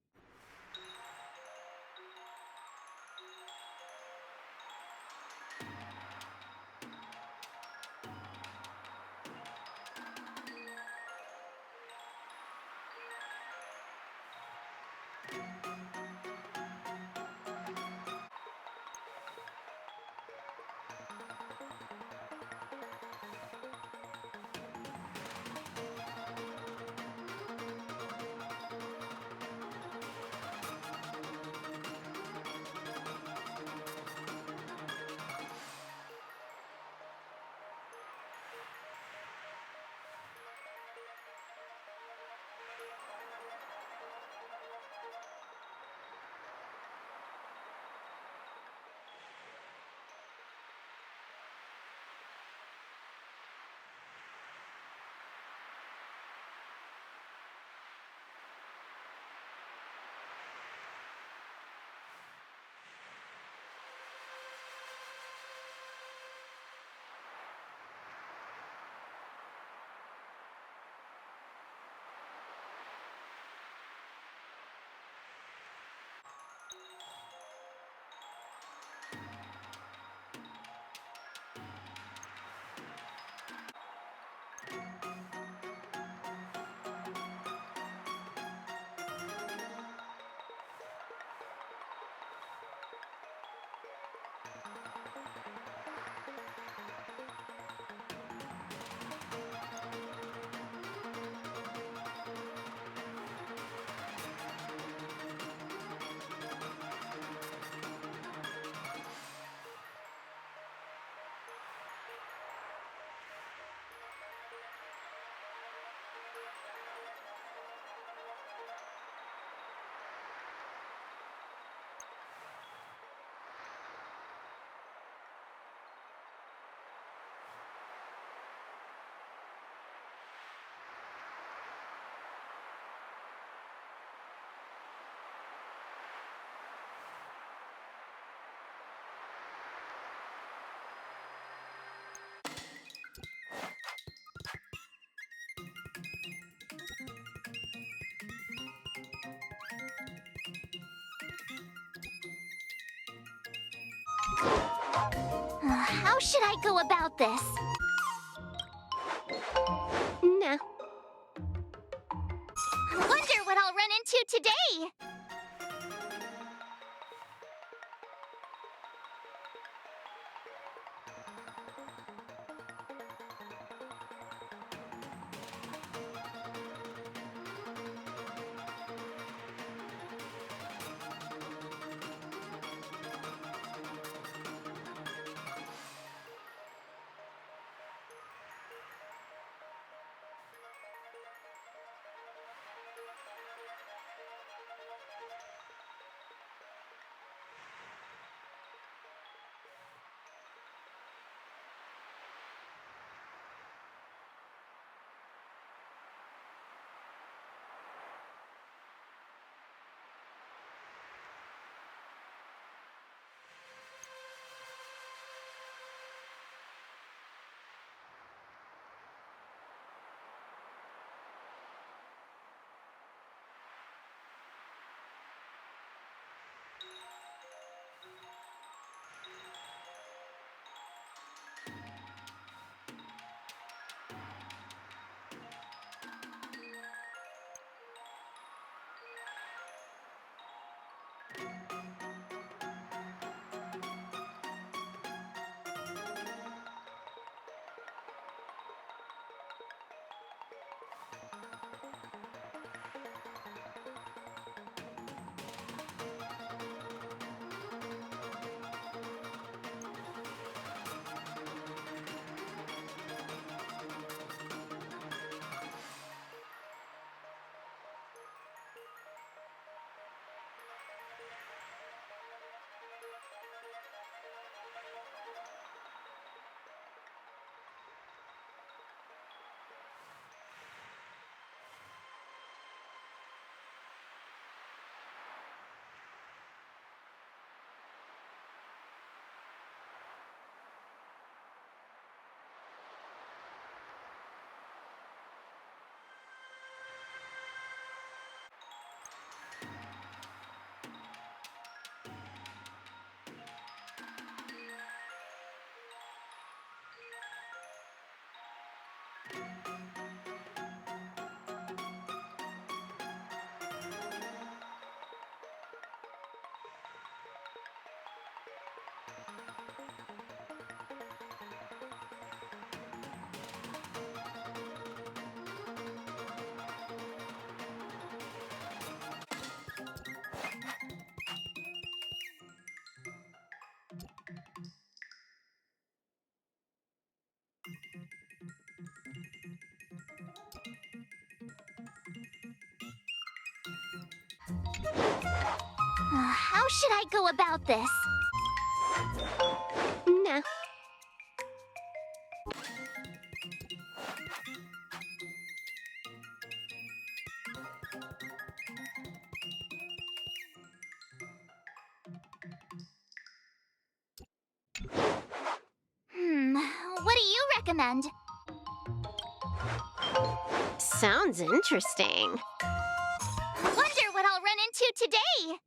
How should I go about this? Nah. Wonder what I'll run into today. How should I go about this? Nah. What do you recommend? Sounds interesting. Wonder what I'll run into today!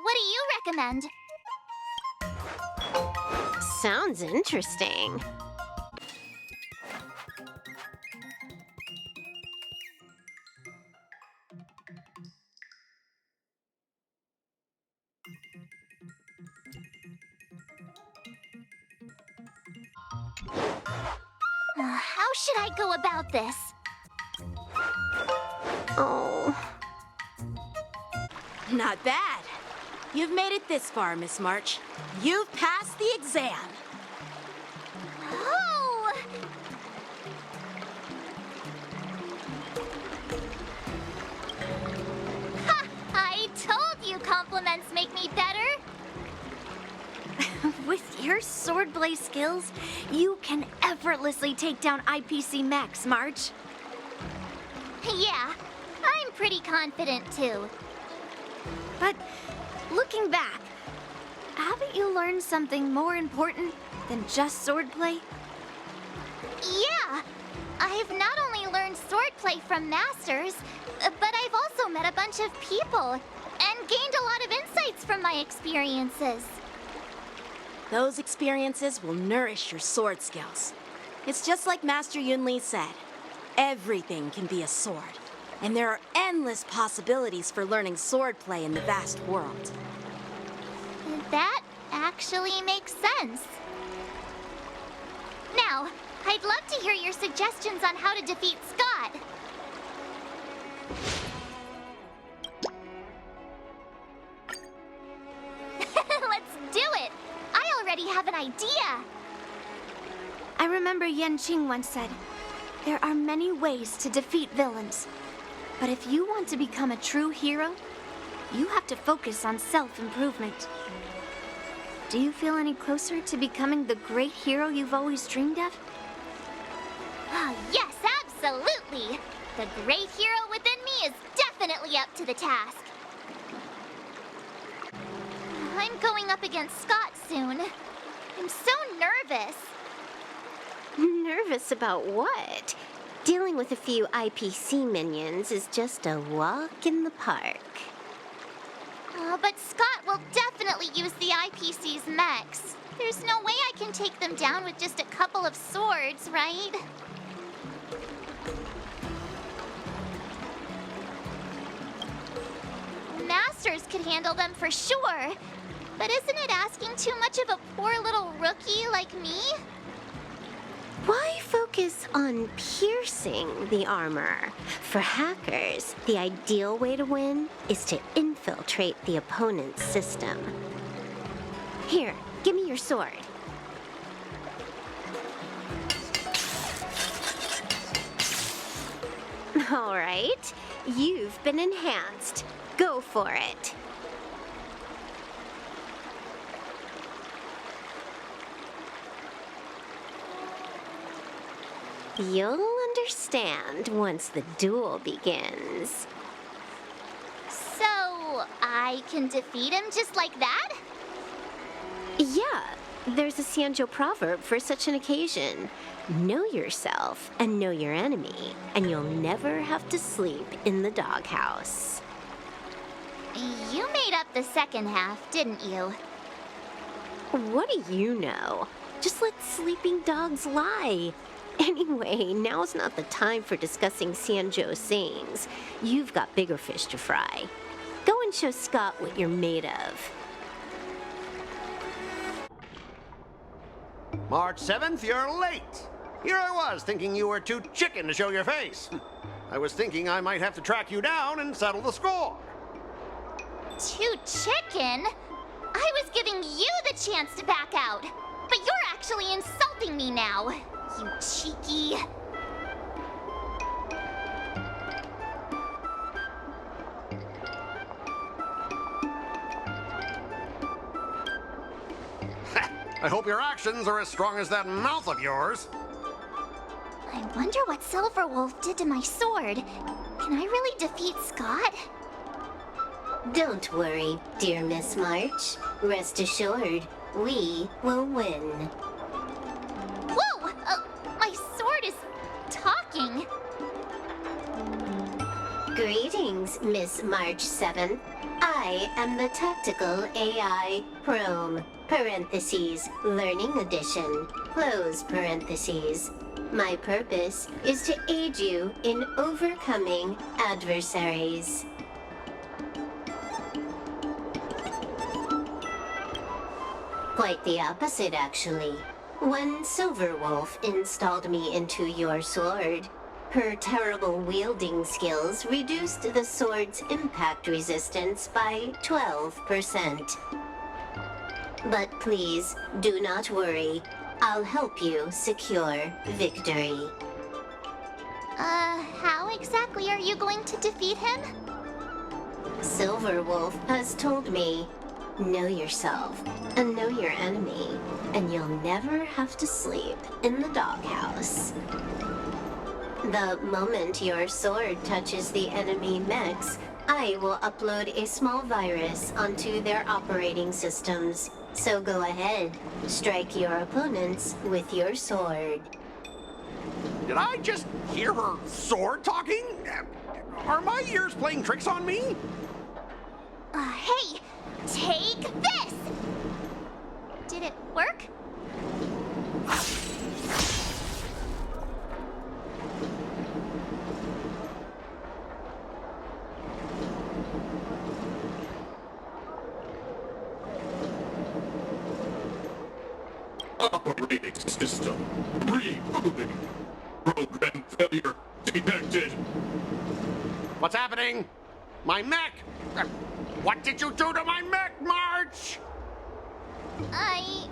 What do you recommend? Sounds interesting. How should I go about this? Oh. Not bad. You've made it this far, Miss March. You've passed the exam. Oh! Ha! I told you compliments make me better. With your swordplay skills, you can effortlessly take down IPC mechs, March. Yeah, I'm pretty confident too. But looking back, haven't you learned something more important than just swordplay? Yeah, I've not only learned swordplay from masters, but I've also met a bunch of people and gained a lot of insights from my experiences. Those experiences will nourish your sword skills. It's just like Master Yunli said. Everything can be a sword. And there are endless possibilities for learning swordplay in the vast world. That actually makes sense. Now, I'd love to hear your suggestions on how to defeat Scott. Let's do it! I already have an idea! I remember Yen Qing once said, there are many ways to defeat villains. But if you want to become a true hero, you have to focus on self-improvement. Do you feel any closer to becoming the great hero you've always dreamed of? Oh, yes, absolutely! The great hero within me is definitely up to the task. I'm going up against Scott soon. I'm so nervous. Nervous about what? Dealing with a few IPC minions is just a walk in the park. But Scott will definitely use the IPC's mechs. There's no way I can take them down with just a couple of swords, right? Masters could handle them for sure. But isn't it asking too much of a poor little rookie like me? Why focus on piercing the armor? For hackers, the ideal way to win is to infiltrate the opponent's system. Here, give me your sword. All right, you've been enhanced. Go for it. You'll understand once the duel begins. So, I can defeat him just like that? Yeah, there's a Xianzhou proverb for such an occasion. Know yourself and know your enemy, and you'll never have to sleep in the doghouse. You made up the second half, didn't you? What do you know? Just let sleeping dogs lie. Anyway, now's not the time for discussing Xianzhou sayings. You've got bigger fish to fry. Go and show Scott what you're made of. March 7th, you're late. Here I was, thinking you were too chicken to show your face. I was thinking I might have to track you down and settle the score. Too chicken? I was giving you the chance to back out. But you're actually insulting me now. You cheeky... I hope your actions are as strong as that mouth of yours. I wonder what Silverwolf did to my sword. Can I really defeat Scott? Don't worry, dear Miss March. Rest assured, we will win. Whoa! My sword is talking. Greetings, Miss March 7th. I am the Tactical AI Chrome, parentheses, Learning Edition, close parentheses. My purpose is to aid you in overcoming adversaries. Quite the opposite, actually. When Silverwolf installed me into your sword, her terrible wielding skills reduced the sword's impact resistance by 12%. But please, do not worry. I'll help you secure victory. How exactly are you going to defeat him? Silverwolf has told me, know yourself and know your enemy, and you'll never have to sleep in the doghouse. The moment your sword touches the enemy mechs, I will upload a small virus onto their operating systems. So go ahead, strike your opponents with your sword. Did I just hear her sword talking? Are my ears playing tricks on me? Hey! Take this! Did it work? Operating system rebooting. Program failure detected. What's happening? My mech! What did you do to my mech, March? I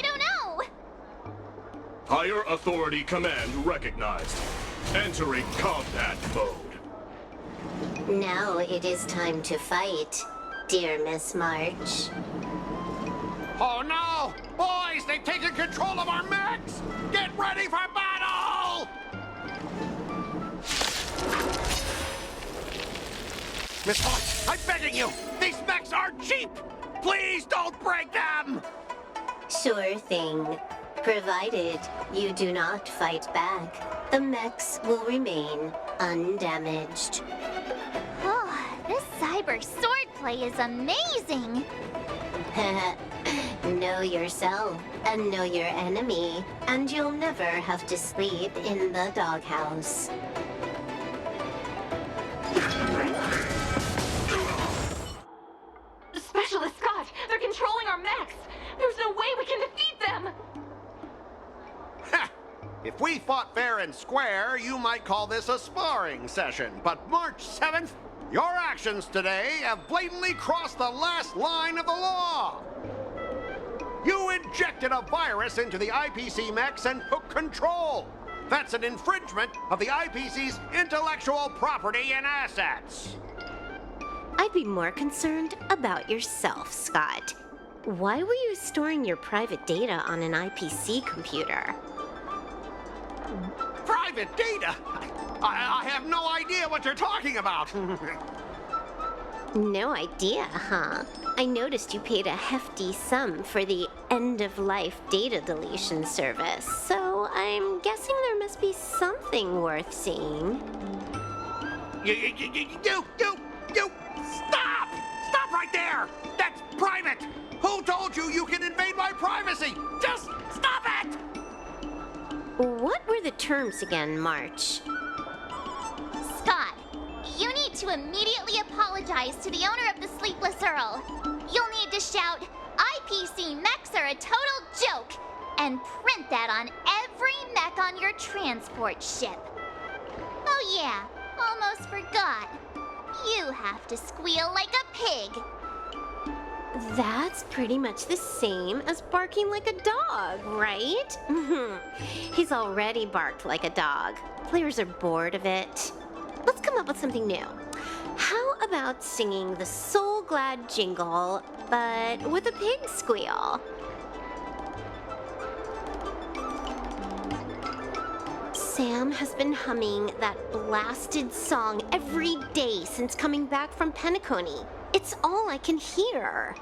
don't know. Higher authority command recognized. Entering combat mode. Now it is time to fight, dear Miss March. Oh no! Boys, they've taken control of our mechs! Get ready for battle! Miss March, I'm begging you! These mechs are cheap! Please don't break them! Sure thing. Provided you do not fight back, the mechs will remain undamaged. Oh, this cyber swordplay is amazing. Know yourself and know your enemy, and you'll never have to sleep in the doghouse. Specialist Scott, they're controlling our mechs. There's no way we can defeat them. Ha! If we fought fair and square, you might call this a sparring session. But March 7th, your actions today have blatantly crossed the last line of the law. You injected a virus into the IPC mechs and took control. That's an infringement of the IPC's intellectual property and assets. I'd be more concerned about yourself, Scott. Why were you storing your private data on an IPC computer? Private data? I have no idea what you're talking about. No idea, huh? I noticed you paid a hefty sum for the end-of-life data deletion service, so I'm guessing there must be something worth seeing. You! Stop! Stop right there! That's private! Who told you you can invade my privacy? Just stop it! What were the terms again, March? Scott, you need to immediately apologize to the owner of the Sleepless Earl. You'll need to shout, IPC mechs are a total joke, and print that on every mech on your transport ship. Oh yeah, almost forgot. You have to squeal like a pig. That's pretty much the same as barking like a dog, right? He's already barked like a dog. Players are bored of it. Let's come up with something new. How about singing the Soul Glad jingle, but with a pig squeal? Sam has been humming that blasted song every day since coming back from Penacony. It's all I can hear.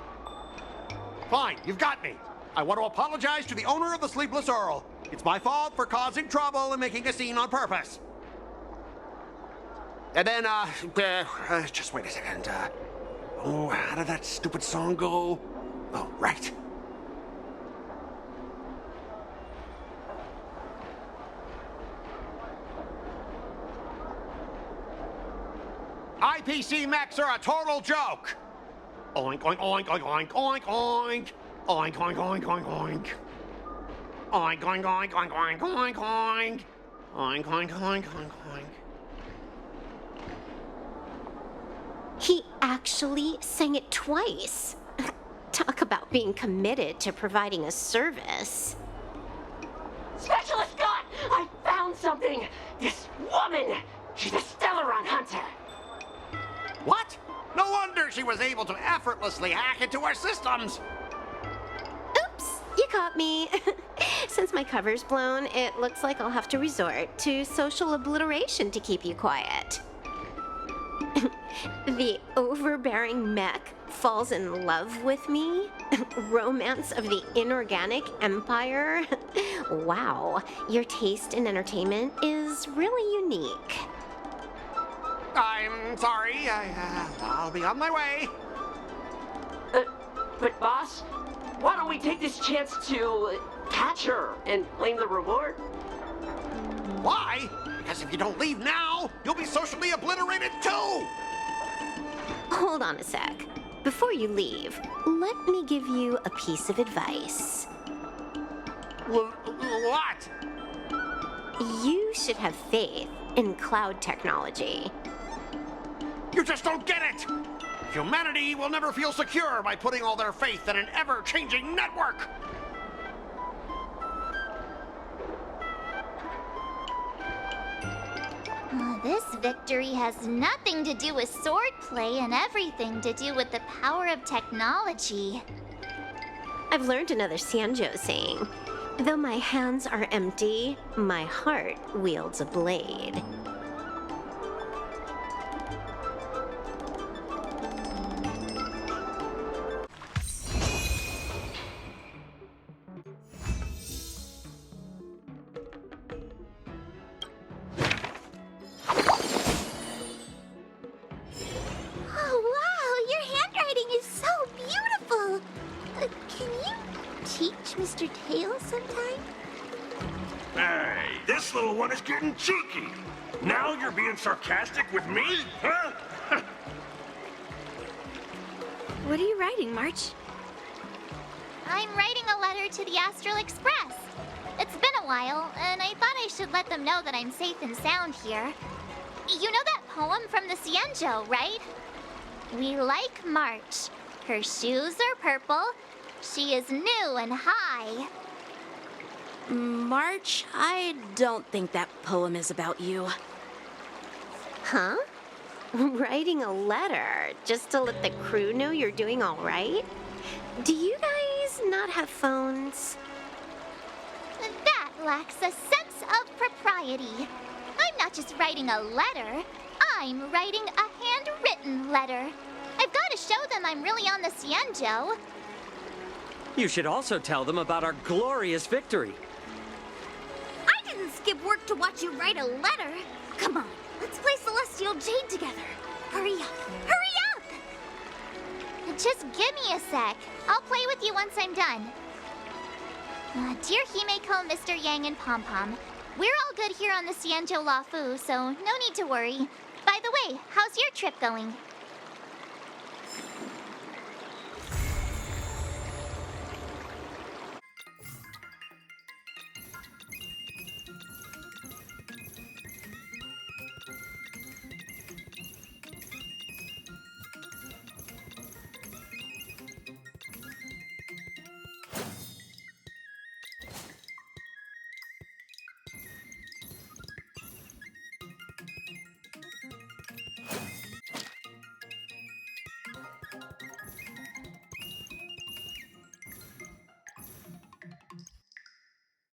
Fine, you've got me. I want to apologize to the owner of the Sleepless Earl. It's my fault for causing trouble and making a scene on purpose. And then, just wait a second. Oh, how did that stupid song go? Oh, right. IPC mechs are a total joke. Oink, oink, oink, oink, oink, oink, oink. Oink, oink, oink, oink, oink. Oink, oink, oink, oink, oink, oink, oink. Oink, oink, oink, oink, oink. He actually sang it twice. Talk about being committed to providing a service. Specialist Scott, I found something! This woman! She's a Stellaron hunter! What? No wonder she was able to effortlessly hack into our systems. Oops, you caught me. Since my cover's blown, it looks like I'll have to resort to social obliteration to keep you quiet. The overbearing mech falls in love with me? Romance of the inorganic empire? Wow, your taste in entertainment is really unique. I'm sorry. I'll be on my way. But boss, why don't we take this chance to catch her and claim the reward? Why? Because if you don't leave now, you'll be socially obliterated too! Hold on a sec. Before you leave, let me give you a piece of advice. What? You should have faith in cloud technology. You just don't get it! Humanity will never feel secure by putting all their faith in an ever-changing network! This victory has nothing to do with swordplay and everything to do with the power of technology. I've learned another Sanjo saying, though my hands are empty, my heart wields a blade. Oh, wow, your handwriting is so beautiful. Can you teach Mr. Tail sometime? Hey, this little one is getting cheeky. Now you're being sarcastic with me, huh? What are you writing, March? I'm writing a letter to the Astral Express. It's been a while, and I thought I should let them know that I'm safe and sound here. You know that poem from the Cienjo, right? We like March. Her shoes are purple. She is new and high. March, I don't think that poem is about you. Huh? Writing a letter just to let the crew know you're doing all right? Do you guys not have phones? That lacks a sense of propriety. I'm not just writing a letter. I'm writing a handwritten letter. I've got to show them I'm really on the Cienjo. You should also tell them about our glorious victory. I didn't skip work to watch you write a letter. Come on, let's play Celestial Jade together. Hurry up! Hurry up! Just give me a sec. I'll play with you once I'm done. Dear Himeko, Mr. Yang, and Pom Pom, we're all good here on the Cienjo Lafu, so no need to worry. By the way, how's your trip going?